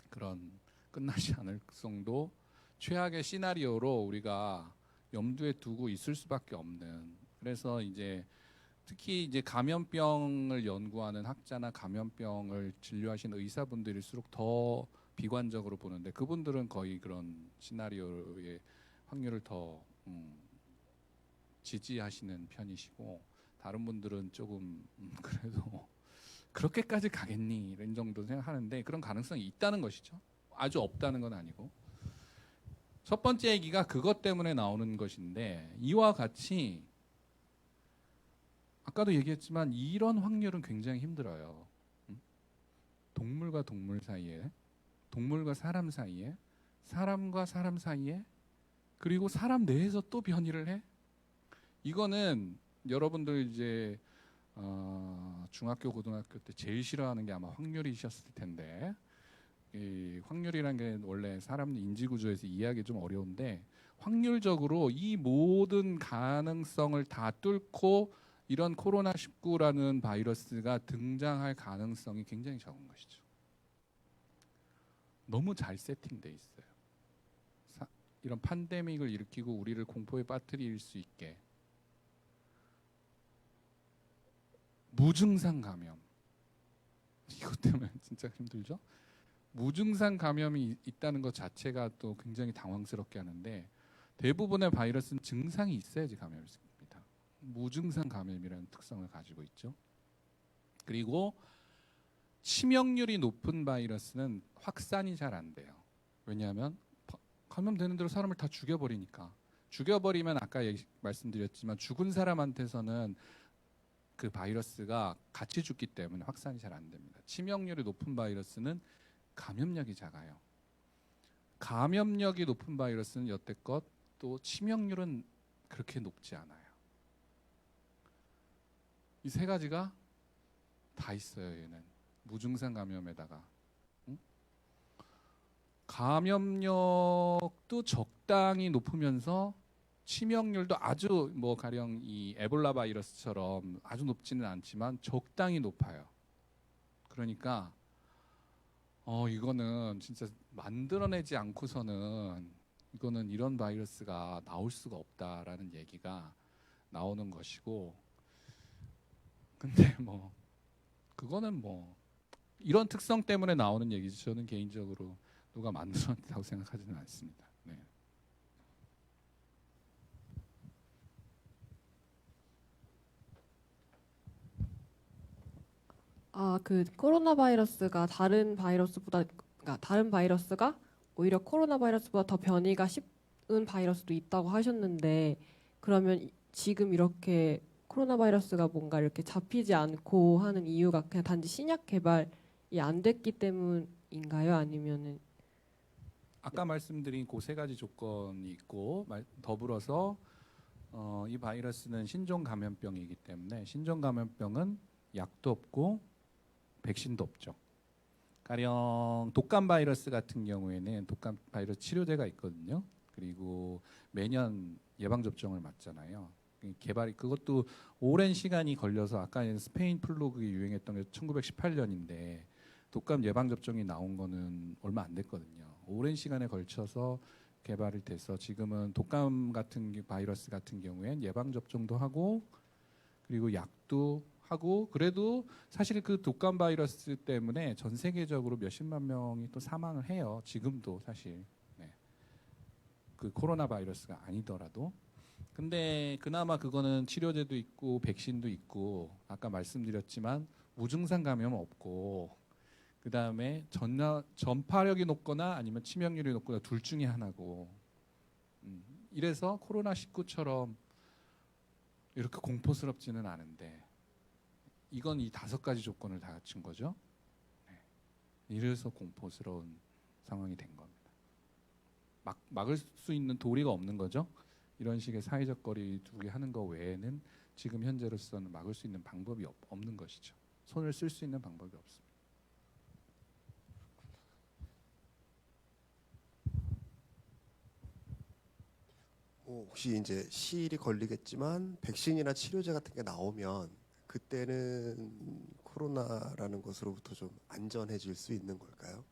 그런 끝나지 않을 정도 최악의 시나리오로 우리가 염두에 두고 있을 수밖에 없는. 그래서 이제 특히 이제 감염병을 연구하는 학자나 감염병을 진료하시는 의사분들일수록 더 비관적으로 보는데, 그분들은 거의 그런 시나리오의 확률을 더 지지하시는 편이시고, 다른 분들은 조금 그래도 그렇게까지 가겠니 이런 정도 생각하는데 그런 가능성이 있다는 것이죠. 아주 없다는 건 아니고. 첫 번째 얘기가 그것 때문에 나오는 것인데, 이와 같이 아까도 얘기했지만 이런 확률은 굉장히 힘들어요. 동물과 동물 사이에, 동물과 사람 사이에, 사람과 사람 사이에, 그리고 사람 내에서 또 변이를 해. 이거는 여러분들 이제 중학교 고등학교 때 제일 싫어하는 게 아마 확률이셨을 텐데, 이 확률이라는 게 원래 사람 인지 구조에서 이해하기 좀 어려운데, 확률적으로 이 모든 가능성을 다 뚫고 이런 코로나19라는 바이러스가 등장할 가능성이 굉장히 적은 것이죠. 너무 잘 세팅돼 있어요. 이런 팬데믹을 일으키고 우리를 공포에 빠뜨릴 수 있게. 무증상 감염, 이것 때문에 진짜 힘들죠. 무증상 감염이 있다는 것 자체가 또 굉장히 당황스럽게 하는데, 대부분의 바이러스는 증상이 있어야지 감염이 있습니다. 무증상 감염이라는 특성을 가지고 있죠. 그리고 치명률이 높은 바이러스는 확산이 잘 안 돼요. 왜냐하면 감염되는 대로 사람을 다 죽여버리니까. 죽여버리면 아까 말씀드렸지만 죽은 사람한테서는 그 바이러스가 같이 죽기 때문에 확산이 잘 안 됩니다. 치명률이 높은 바이러스는 감염력이 작아요. 감염력이 높은 바이러스는 여태껏 또 치명률은 그렇게 높지 않아요. 이 세 가지가 다 있어요. 얘는 무증상 감염에다가 감염력도 적당히 높으면서 치명률도 아주 뭐 가령 이 에볼라 바이러스처럼 아주 높지는 않지만 적당히 높아요. 그러니까 이거는 진짜 만들어내지 않고서는 이거는 이런 바이러스가 나올 수가 없다라는 얘기가 나오는 것이고, 근데 뭐 그거는 뭐 이런 특성 때문에 나오는 얘기지 저는 개인적으로 누가 만들어냈다고 생각하지는 않습니다. 네. 그 코로나 바이러스가 그러니까 다른 바이러스가 오히려 코로나 바이러스보다 더 변이가 쉬운 바이러스도 있다고 하셨는데, 그러면 지금 이렇게 코로나 바이러스가 뭔가 이렇게 잡히지 않고 하는 이유가 그냥 단지 신약 개발이 안 됐기 때문인가요? 아니면은 아까 말씀드린 그 세 가지 조건이 있고 더불어서 이 바이러스는 신종 감염병이기 때문에 신종 감염병은 약도 없고 백신도 없죠. 가령 독감 바이러스 같은 경우에는 독감 바이러스 치료제가 있거든요. 그리고 매년 예방 접종을 맞잖아요. 개발이 그것도 오랜 시간이 걸려서 아까 스페인 플루 유행했던 게 1918년인데 독감 예방 접종이 나온 거는 얼마 안 됐거든요. 오랜 시간에 걸쳐서 개발이 돼서 지금은 독감 같은 바이러스 같은 경우엔 예방 접종도 하고 그리고 약도 하고, 그래도 사실 그 독감 바이러스 때문에 전 세계적으로 몇십만 명이 또 사망을 해요. 지금도 사실. 네. 그 코로나 바이러스가 아니더라도. 근데 그나마 그거는 치료제도 있고 백신도 있고 아까 말씀드렸지만 무증상 감염은 없고, 그 다음에 전파력이 높거나 아니면 치명률이 높거나 둘 중에 하나고, 이래서 코로나19처럼 이렇게 공포스럽지는 않은데 이건 이 5가지 조건을 다 갖춘 거죠. 네. 이래서 공포스러운 상황이 된 겁니다. 막을 수 있는 도리가 없는 거죠. 이런 식의 사회적 거리 두기 하는 거 외에는 지금 현재로서는 막을 수 있는 방법이 없는 것이죠. 손을 쓸 수 있는 방법이 없습니다. 혹시 이제 시일이 걸리겠지만 백신이나 치료제 같은 게 나오면 그때는 코로나라는 것으로부터 좀 안전해질 수 있는 걸까요?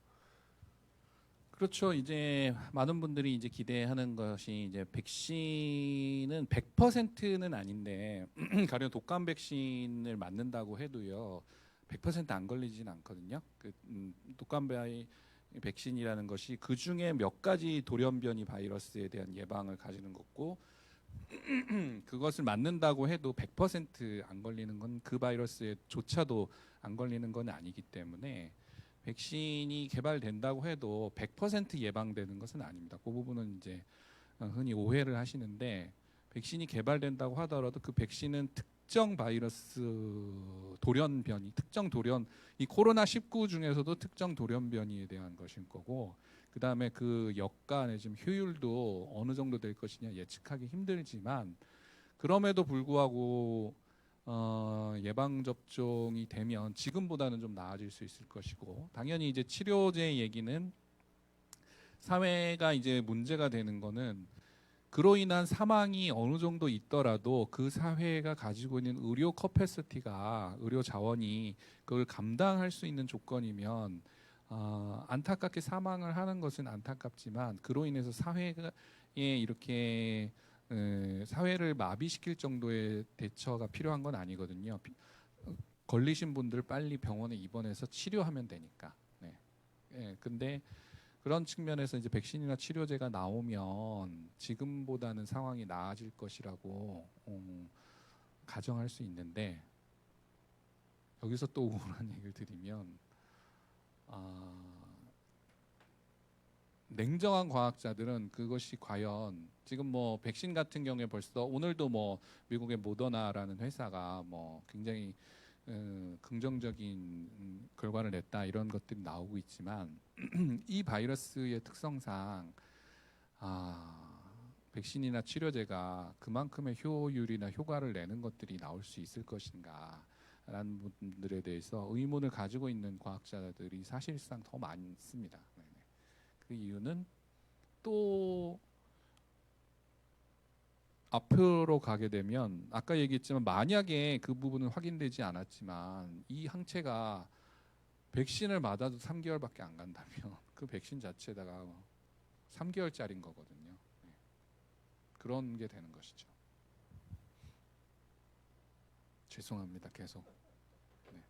그렇죠. 이제 많은 분들이 이제 기대하는 것이 이제 백신은 100%는 아닌데 가령 독감 백신을 맞는다고 해도요 100%안 걸리진 않거든요. 독감 백신이라는 것이 그 중에 몇 가지 돌연변이 바이러스에 대한 예방을 가지는 거고 그것을 맞는다고 해도 100%안 걸리는 건 그 바이러스에조차도 안 걸리는 건 아니기 때문에 백신이 개발된다고 해도 100% 예방되는 것은 아닙니다. 그 부분은 이제 흔히 오해를 하시는데 백신이 개발된다고 하더라도 그 백신은 특정 바이러스 돌연변이, 이 코로나19 중에서도 특정 돌연변이에 대한 것인 거고, 그 다음에 그 역가 내지금 효율도 어느 정도 될 것이냐 예측하기 힘들지만 그럼에도 불구하고 예방 접종이 되면 지금보다는 좀 나아질 수 있을 것이고, 당연히 이제 치료제 얘기는 사회가 이제 문제가 되는 거는 그로 인한 사망이 어느 정도 있더라도 그 사회가 가지고 있는 의료 커패시티가, 의료 자원이 그걸 감당할 수 있는 조건이면 안타깝게 사망을 하는 것은 안타깝지만 그로 인해서 사회에 이렇게 사회를 마비시킬 정도의 대처가 필요한 건 아니거든요. 걸리신 분들 빨리 병원에 입원해서 치료하면 되니까. 네. 네. 근데 그런 측면에서 이제 백신이나 치료제가 나오면 지금보다는 상황이 나아질 것이라고 가정할 수 있는데, 여기서 또 우울한 얘기를 드리면 냉정한 과학자들은 그것이 과연 지금 뭐 백신 같은 경우에 벌써 오늘도 뭐 미국의 모더나라는 회사가 뭐 굉장히 긍정적인 결과를 냈다 이런 것들이 나오고 있지만 이 바이러스의 특성상 백신이나 치료제가 그만큼의 효율이나 효과를 내는 것들이 나올 수 있을 것인가라는 부분들에 대해서 의문을 가지고 있는 과학자들이 사실상 더 많습니다. 네네. 그 이유는 또 앞으로 가게 되면 아까 얘기했지만 만약에 그 부분은 확인되지 않았지만 이 항체가 백신을 맞아도 3개월밖에 안 간다면 그 백신 자체다가 3개월짜리인 거거든요. 네. 그런 게 되는 것이죠. 죄송합니다. 계속. 네.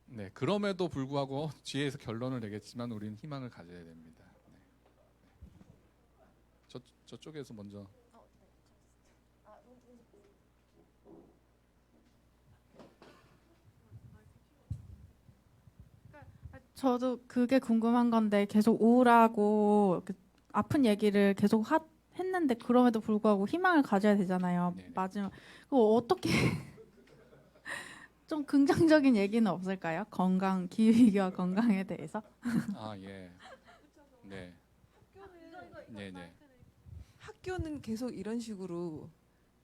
네, 그럼에도 불구하고 뒤에서 결론을 내겠지만 우리는 희망을 가져야 됩니다. 네. 네. 저쪽에서 먼저. 저도 그게 궁금한 건데 계속 우울하고 아픈 얘기를 계속 했는데 그럼에도 불구하고 희망을 가져야 되잖아요. 네네. 맞으면 그거 어떻게 좀 긍정적인 얘기는 없을까요? 건강, 기후위기와 건강에 대해서? 아 예. 네. 네네. 학교는 계속 이런 식으로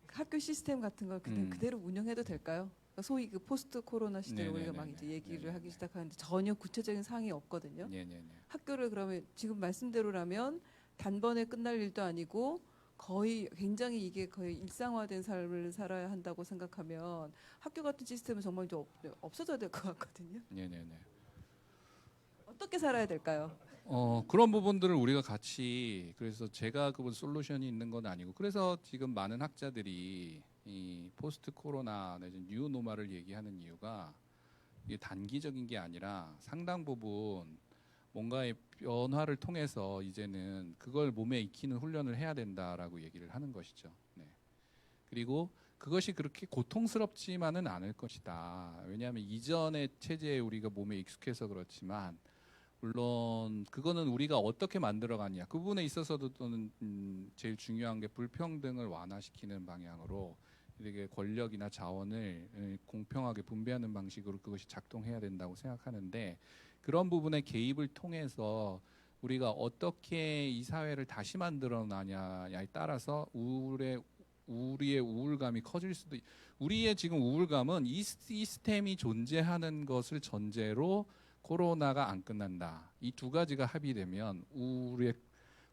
학교 시스템 같은 걸 그냥 그대로 운영해도 될까요? 그러니까 소위 그 포스트 코로나 시대에 우리가 막 이제 얘기를 네네네. 하기 시작하는데 전혀 구체적인 사항이 없거든요. 네네네. 학교를 그러면 지금 말씀대로라면 단번에 끝날 일도 아니고 거의 굉장히 이게 거의 일상화된 삶을 살아야 한다고 생각하면 학교 같은 시스템은 정말 좀 없어져야 될 것 같거든요. 네네네. 어떻게 살아야 될까요? 그런 부분들을 우리가 같이 그래서 제가 그 솔루션이 있는 건 아니고 그래서 지금 많은 학자들이 이 포스트 코로나 내지 뉴 노멀을 얘기하는 이유가 이게 단기적인 게 아니라 상당 부분 뭔가의 변화를 통해서 이제는 그걸 몸에 익히는 훈련을 해야 된다라고 얘기를 하는 것이죠. 네. 그리고 그것이 그렇게 고통스럽지만은 않을 것이다. 왜냐하면 이전의 체제에 우리가 몸에 익숙해서 그렇지만 물론 그거는 우리가 어떻게 만들어가냐 그 부분에 있어서도 또는 제일 중요한 게 불평등을 완화시키는 방향으로 이렇게 권력이나 자원을 공평하게 분배하는 방식으로 그것이 작동해야 된다고 생각하는데 그런 부분의 개입을 통해서 우리가 어떻게 이 사회를 다시 만들어나냐에 따라서 우리의 우울감이 커질 수도 우리의 지금 우울감은 이 시스템이 존재하는 것을 전제로 코로나가 안 끝난다. 이 두 가지가 합의되면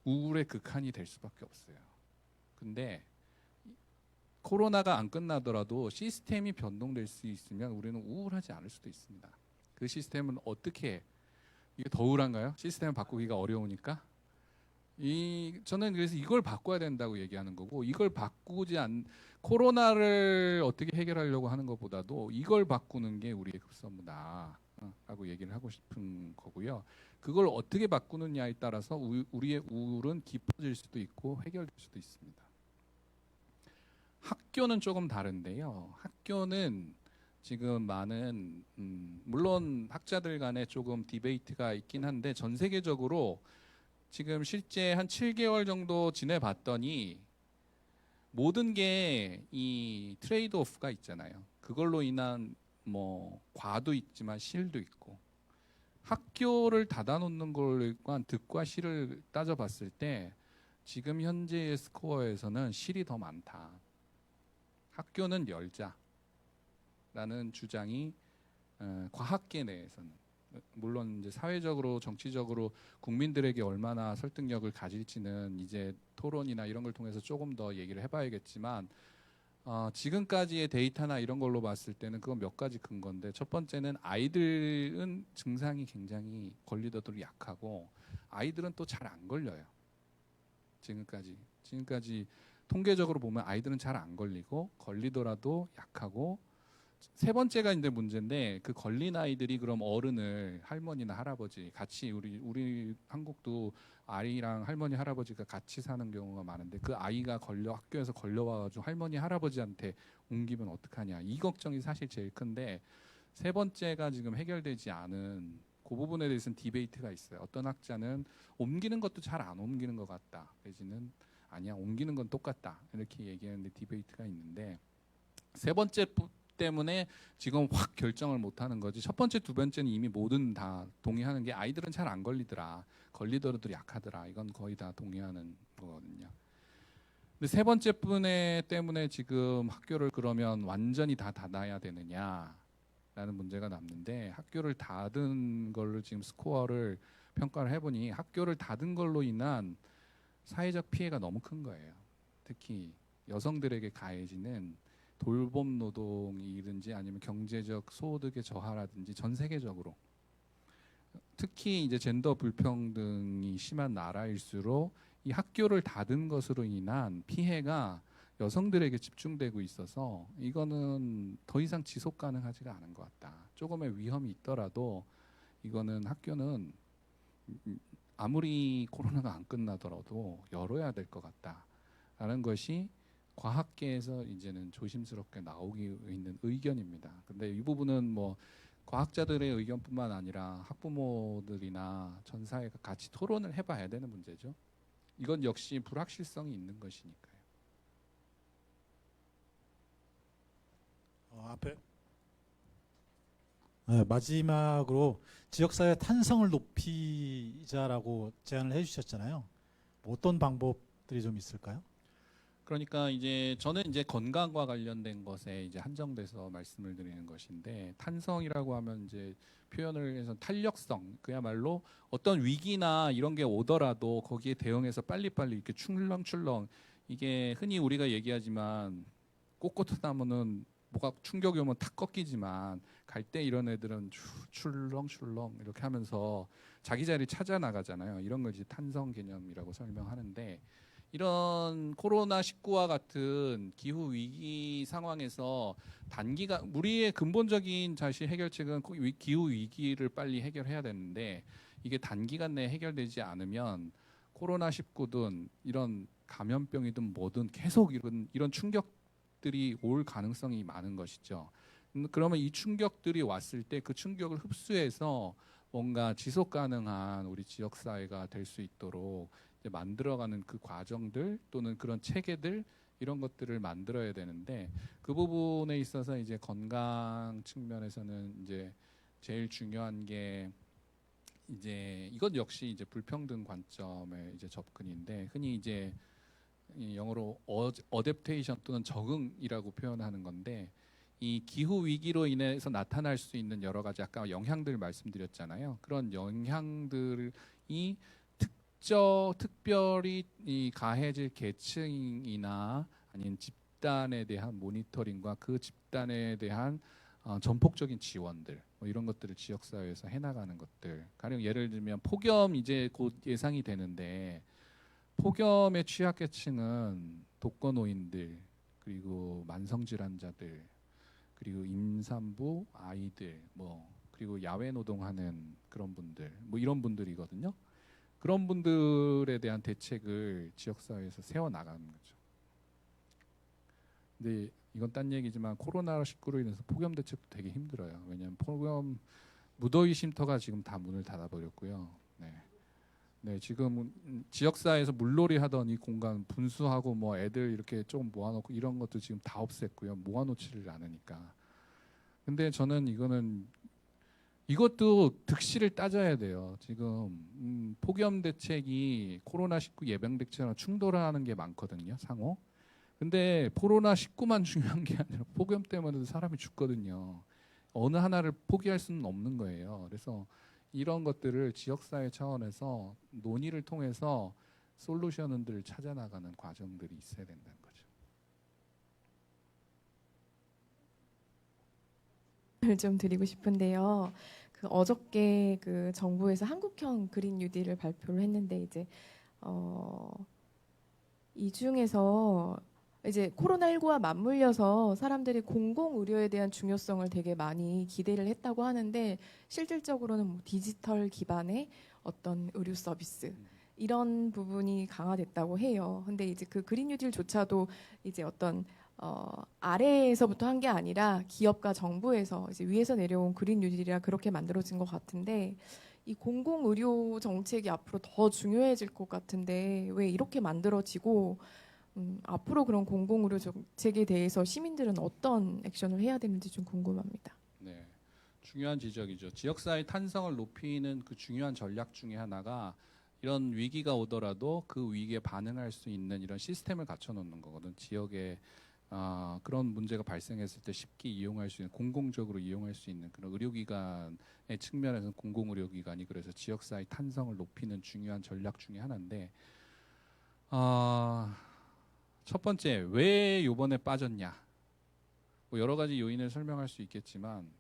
우울의 극한이 될 수밖에 없어요. 근데 코로나가 안 끝나더라도 시스템이 변동될 수 있으면 우리는 우울하지 않을 수도 있습니다. 그 시스템은 어떻게 이게 더 우울한가요? 시스템을 바꾸기가 어려우니까 저는 그래서 이걸 바꿔야 된다고 얘기하는 거고 이걸 바꾸지 않 코로나를 어떻게 해결하려고 하는 것보다도 이걸 바꾸는 게 우리의 급선무다. 라고 얘기를 하고 싶은 거고요. 그걸 어떻게 바꾸느냐에 따라서 우리의 우울은 깊어질 수도 있고 해결될 수도 있습니다. 학교는 조금 다른데요. 학교는 지금 많은 물론 학자들 간에 조금 디베이트가 있긴 한데 전 세계적으로 지금 실제 한 7개월 정도 지내봤더니 모든 게 이 트레이드 오프가 있잖아요. 그걸로 인한 뭐 과도 있지만 실도 있고 학교를 닫아놓는 걸과 득과 실을 따져봤을 때 지금 현재의 스코어에서는 실이 더 많다. 학교는 열자라는 주장이 과학계 내에서는 물론 이제 사회적으로 정치적으로 국민들에게 얼마나 설득력을 가질지는 이제 토론이나 이런 걸 통해서 조금 더 얘기를 해봐야겠지만 지금까지의 데이터나 이런 걸로 봤을 때는 그건 몇 가지 근거인데 첫 번째는 아이들은 증상이 굉장히 걸리더라도 약하고 아이들은 또 잘 안 걸려요. 지금까지 통계적으로 보면 아이들은 잘 안 걸리고 걸리더라도 약하고 세 번째가 이제 문제인데 그 걸린 아이들이 그럼 어른을 할머니나 할아버지 같이 우리 한국도 아이랑 할머니 할아버지가 같이 사는 경우가 많은데 그 아이가 학교에서 걸려와가지고 할머니 할아버지한테 옮기면 어떡하냐 이 걱정이 사실 제일 큰데 세 번째가 지금 해결되지 않은 그 부분에 대해서는 디베이트가 있어요. 어떤 학자는 옮기는 것도 잘 안 옮기는 것 같다. 내지는 아니야 옮기는 건 똑같다 이렇게 얘기하는데 디베이트가 있는데 세 번째 때문에 지금 확 결정을 못 하는 거지. 첫 번째, 두 번째는 이미 모든 다 동의하는 게 아이들은 잘 안 걸리더라. 걸리더라도 약하더라. 이건 거의 다 동의하는 거거든요. 근데 세 번째 분 때문에 지금 학교를 그러면 완전히 다 닫아야 되느냐라는 문제가 남는데, 학교를 닫은 걸로 지금 스코어를 평가를 해보니 학교를 닫은 걸로 인한 사회적 피해가 너무 큰 거예요. 특히 여성들에게 가해지는 돌봄 노동이든지 아니면 경제적 소득의 저하라든지 전 세계적으로, 특히 이제 젠더 불평등이 심한 나라일수록 이 학교를 닫은 것으로 인한 피해가 여성들에게 집중되고 있어서 이거는 더 이상 지속 가능하지가 않은 것 같다. 조금의 위험이 있더라도 이거는 학교는 아무리 코로나가 안 끝나더라도 열어야 될 것 같다라는 것이 과학계에서 이제는 조심스럽게 나오고 있는 의견입니다. 근데 이 부분은 뭐 과학자들의 의견뿐만 아니라 학부모들이나 전 사회가 같이 토론을 해봐야 되는 문제죠. 이건 역시 불확실성이 있는 것이니까요. 앞에 네, 마지막으로 지역사회 탄성을 높이자라고 제안을 해주셨잖아요. 뭐 어떤 방법들이 좀 있을까요? 그러니까 이제 저는 이제 건강과 관련된 것에 이제 한정돼서 말씀을 드리는 것인데, 탄성이라고 하면 이제 표현을 해서 탄력성, 그야말로 어떤 위기나 이런 게 오더라도 거기에 대응해서 빨리빨리 이렇게 출렁출렁, 이게 흔히 우리가 얘기하지만 꼿꼿한 나무는 뭐가 충격이 오면 탁 꺾이지만 갈 때 이런 애들은 출렁출렁 이렇게 하면서 자기 자리 찾아 나가잖아요. 이런 걸 이제 탄성 개념이라고 설명하는데, 이런 코로나19와 같은 기후 위기 상황에서 단기간 우리의 근본적인 자시 해결책은 기후 위기를 빨리 해결해야 되는데, 이게 단기간 내에 해결되지 않으면 코로나19든 이런 감염병이든 뭐든 계속 이런 충격들이 올 가능성이 많은 것이죠. 그러면 이 충격들이 왔을 때 그 충격을 흡수해서 뭔가 지속 가능한 우리 지역 사회가 될 수 있도록 만들어가는 그 과정들 또는 그런 체계들, 이런 것들을 만들어야 되는데, 그 부분에 있어서 이제 건강 측면에서는 이제 제일 중요한 게 이제 이것 역시 이제 불평등 관점의 이제 접근인데, 흔히 이제 영어로 어댑테이션 또는 적응이라고 표현하는 건데, 이 기후 위기로 인해서 나타날 수 있는 여러 가지 아까 영향들 말씀드렸잖아요. 그런 영향들이 특별히 이 가해질 계층이나 아니면 집단에 대한 모니터링과 그 집단에 대한 전폭적인 지원들, 뭐 이런 것들을 지역사회에서 해나가는 것들. 가령 예를 들면 폭염 이제 곧 예상이 되는데, 폭염의 취약계층은 독거노인들, 그리고 만성질환자들, 그리고 임산부 아이들, 뭐 그리고 야외 노동하는 그런 분들, 뭐 이런 분들이거든요. 그런 분들에 대한 대책을 지역사회에서 세워나가는 거죠. 근데 이건 딴 얘기지만 코로나19로 인해서 폭염 대책도 되게 힘들어요. 왜냐하면 폭염 무더위 쉼터가 지금 다 문을 닫아버렸고요. 네, 지금 지역사회에서 물놀이 하던 이 공간 분수하고 뭐 애들 이렇게 조금 모아놓고 이런 것도 지금 다 없앴고요. 모아놓지를 않으니까. 근데 저는 이것도 득실을 따져야 돼요. 지금 폭염 대책이 코로나19 예방 대책이랑 충돌하는 게 많거든요. 상호. 근데 코로나19만 중요한 게 아니라 폭염 때문에도 사람이 죽거든요. 어느 하나를 포기할 수는 없는 거예요. 그래서 이런 것들을 지역사회 차원에서 논의를 통해서 솔루션들을 찾아나가는 과정들이 있어야 된다는 거죠. 좀 드리고 싶은데요. 그 어저께 그 정부에서 한국형 그린 뉴딜을 발표를 했는데, 이제 이 중에서 이제 코로나19와 맞물려서 사람들이 공공 의료에 대한 중요성을 되게 많이 기대를 했다고 하는데, 실질적으로는 뭐 디지털 기반의 어떤 의료 서비스 이런 부분이 강화됐다고 해요. 근데 이제 그 그린 뉴딜조차도 이제 어떤 아래에서부터 한 게 아니라 기업과 정부에서 이제 위에서 내려온 그린 뉴딜이라 그렇게 만들어진 것 같은데, 이 공공 의료 정책이 앞으로 더 중요해질 것 같은데 왜 이렇게 만들어지고 앞으로 그런 공공의료 정책에 대해서 시민들은 어떤 액션을 해야 되는지 좀 궁금합니다. 네, 중요한 지적이죠. 지역사회 탄성을 높이는 그 중요한 전략 중에 하나가 이런 위기가 오더라도 그 위기에 반응할 수 있는 이런 시스템을 갖춰놓는 거거든. 지역에 그런 문제가 발생했을 때 쉽게 이용할 수 있는, 공공적으로 이용할 수 있는 그런 의료기관의 측면에서는 공공의료기관이 그래서 지역사회 탄성을 높이는 중요한 전략 중에 하나인데, 첫 번째, 왜 요번에 빠졌냐? 뭐 여러 가지 요인을 설명할 수 있겠지만,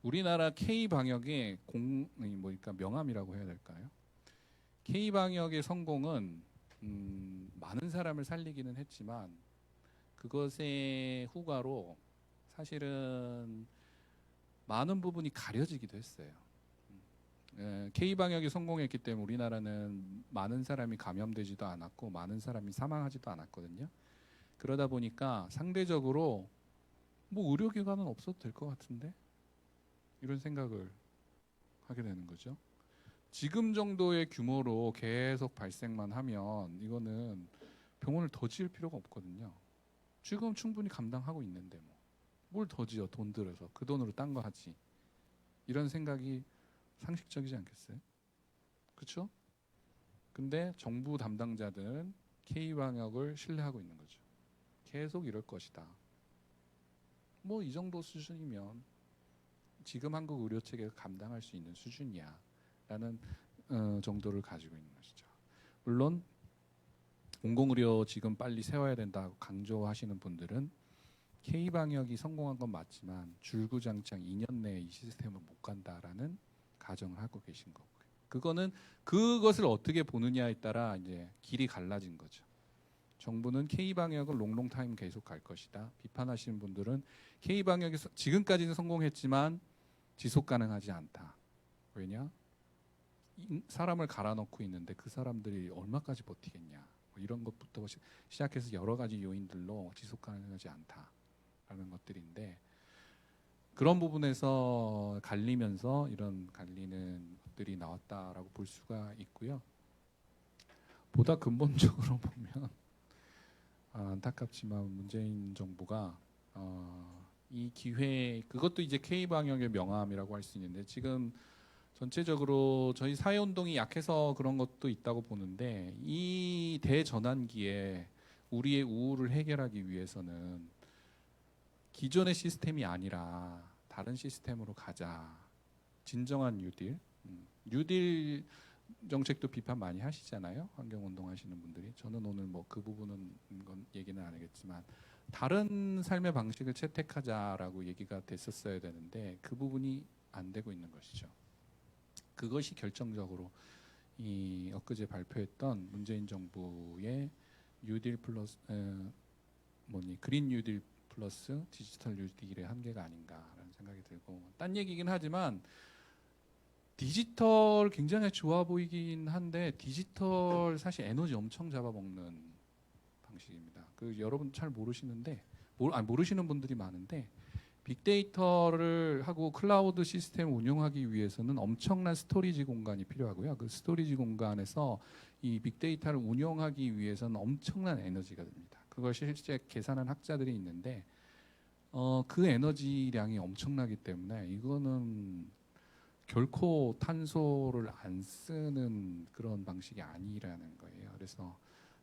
우리나라 K 방역의 그러니까 명암이라고 해야 될까요? K 방역의 성공은 많은 사람을 살리기는 했지만 그것의 후과로 사실은 많은 부분이 가려지기도 했어요. K 방역이 성공했기 때문에 우리나라는 많은 사람이 감염되지도 않았고 많은 사람이 사망하지도 않았거든요. 그러다 보니까 상대적으로 뭐 의료기관은 없어도 될 것 같은데 이런 생각을 하게 되는 거죠. 지금 정도의 규모로 계속 발생만 하면 이거는 병원을 더 지을 필요가 없거든요. 지금 충분히 감당하고 있는데 뭘 더 지어, 돈 들여서 그 돈으로 딴 거 하지. 이런 생각이 상식적이지 않겠어요? 그렇죠? 근데 정부 담당자들은 K방역을 신뢰하고 있는 거죠. 계속 이럴 것이다. 뭐 이 정도 수준이면 지금 한국 의료 체계가 감당할 수 있는 수준이야 라는 정도를 가지고 있는 것이죠. 물론 공공의료 지금 빨리 세워야 된다고 강조하시는 분들은 K방역이 성공한 건 맞지만 줄구장창 2년 내에 이 시스템을 못 간다라는 가정을 하고 계신 거고요. 그거는 그것을 어떻게 보느냐에 따라 이제 길이 갈라진 거죠. 정부는 K방역을 롱롱타임 계속 갈 것이다. 비판하시는 분들은 K방역이 지금까지는 성공했지만 지속 가능하지 않다. 왜냐? 사람을 갈아넣고 있는데 그 사람들이 얼마까지 버티겠냐. 뭐 이런 것부터 시작해서 여러 가지 요인들로 지속 가능하지 않다라는 것들인데 그런 부분에서 갈리면서 이런 갈리는 것들이 나왔다라고 볼 수가 있고요. 보다 근본적으로 보면 안타깝지만 문재인 정부가 이 기회 그것도 이제 K 방역의 명암이라고 할 수 있는데 지금 전체적으로 저희 사회 운동이 약해서 그런 것도 있다고 보는데 이 대전환기에 우리의 우울을 해결하기 위해서는 기존의 시스템이 아니라 다른 시스템으로 가자. 진정한 뉴딜. 뉴딜 정책도 비판 많이 하시잖아요. 환경운동 하시는 분들이. 저는 오늘 뭐 그 부분은 얘기는 안 하겠지만 다른 삶의 방식을 채택하자라고 얘기가 됐었어야 되는데 그 부분이 안 되고 있는 것이죠. 그것이 결정적으로 이 엊그제 발표했던 문재인 정부의 뉴딜 플러스 그린 뉴딜 플러스 디지털 뉴딜의 한계가 아닌가라는 생각이 들고 딴 얘기긴 하지만 디지털 굉장히 좋아 보이긴 한데 디지털 사실 에너지 엄청 잡아먹는 방식입니다. 그 여러분 잘 모르시는데 모르시는 분들이 많은데 빅데이터를 하고 클라우드 시스템을 운영하기 위해서는 엄청난 스토리지 공간이 필요하고요. 그 스토리지 공간에서 이 빅데이터를 운영하기 위해서는 엄청난 에너지가 됩니다. 그걸 실제 계산한 학자들이 있는데 그 에너지량이 엄청나기 때문에 이거는 결코 탄소를 안 쓰는 그런 방식이 아니라는 거예요. 그래서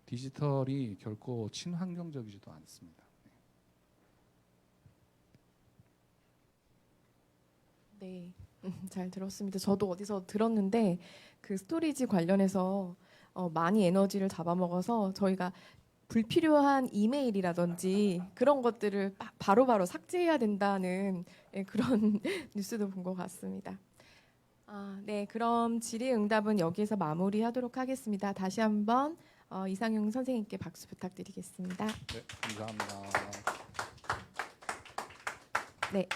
디지털이 결코 친환경적이지도 않습니다. 네, 잘 들었습니다. 저도 어디서 들었는데 그 스토리지 관련해서 많이 에너지를 잡아먹어서 저희가 불필요한 이메일이라든지 그런 것들을 바로바로 삭제해야 된다는 그런 뉴스도 본 것 같습니다. 네, 그럼 질의응답은 여기에서 마무리하도록 하겠습니다. 다시 한번 이상용 선생님께 박수 부탁드리겠습니다. 네, 감사합니다. 네,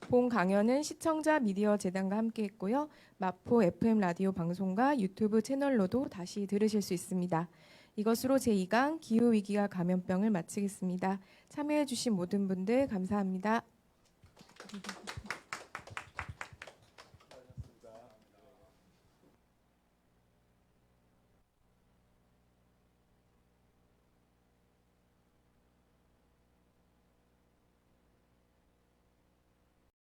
본 강연은 시청자 미디어 재단과 함께했고요. 마포 FM 라디오 방송과 유튜브 채널로도 다시 들으실 수 있습니다. 이것으로 제2강 기후위기와 감염병을 마치겠습니다. 참여해주신 모든 분들 감사합니다.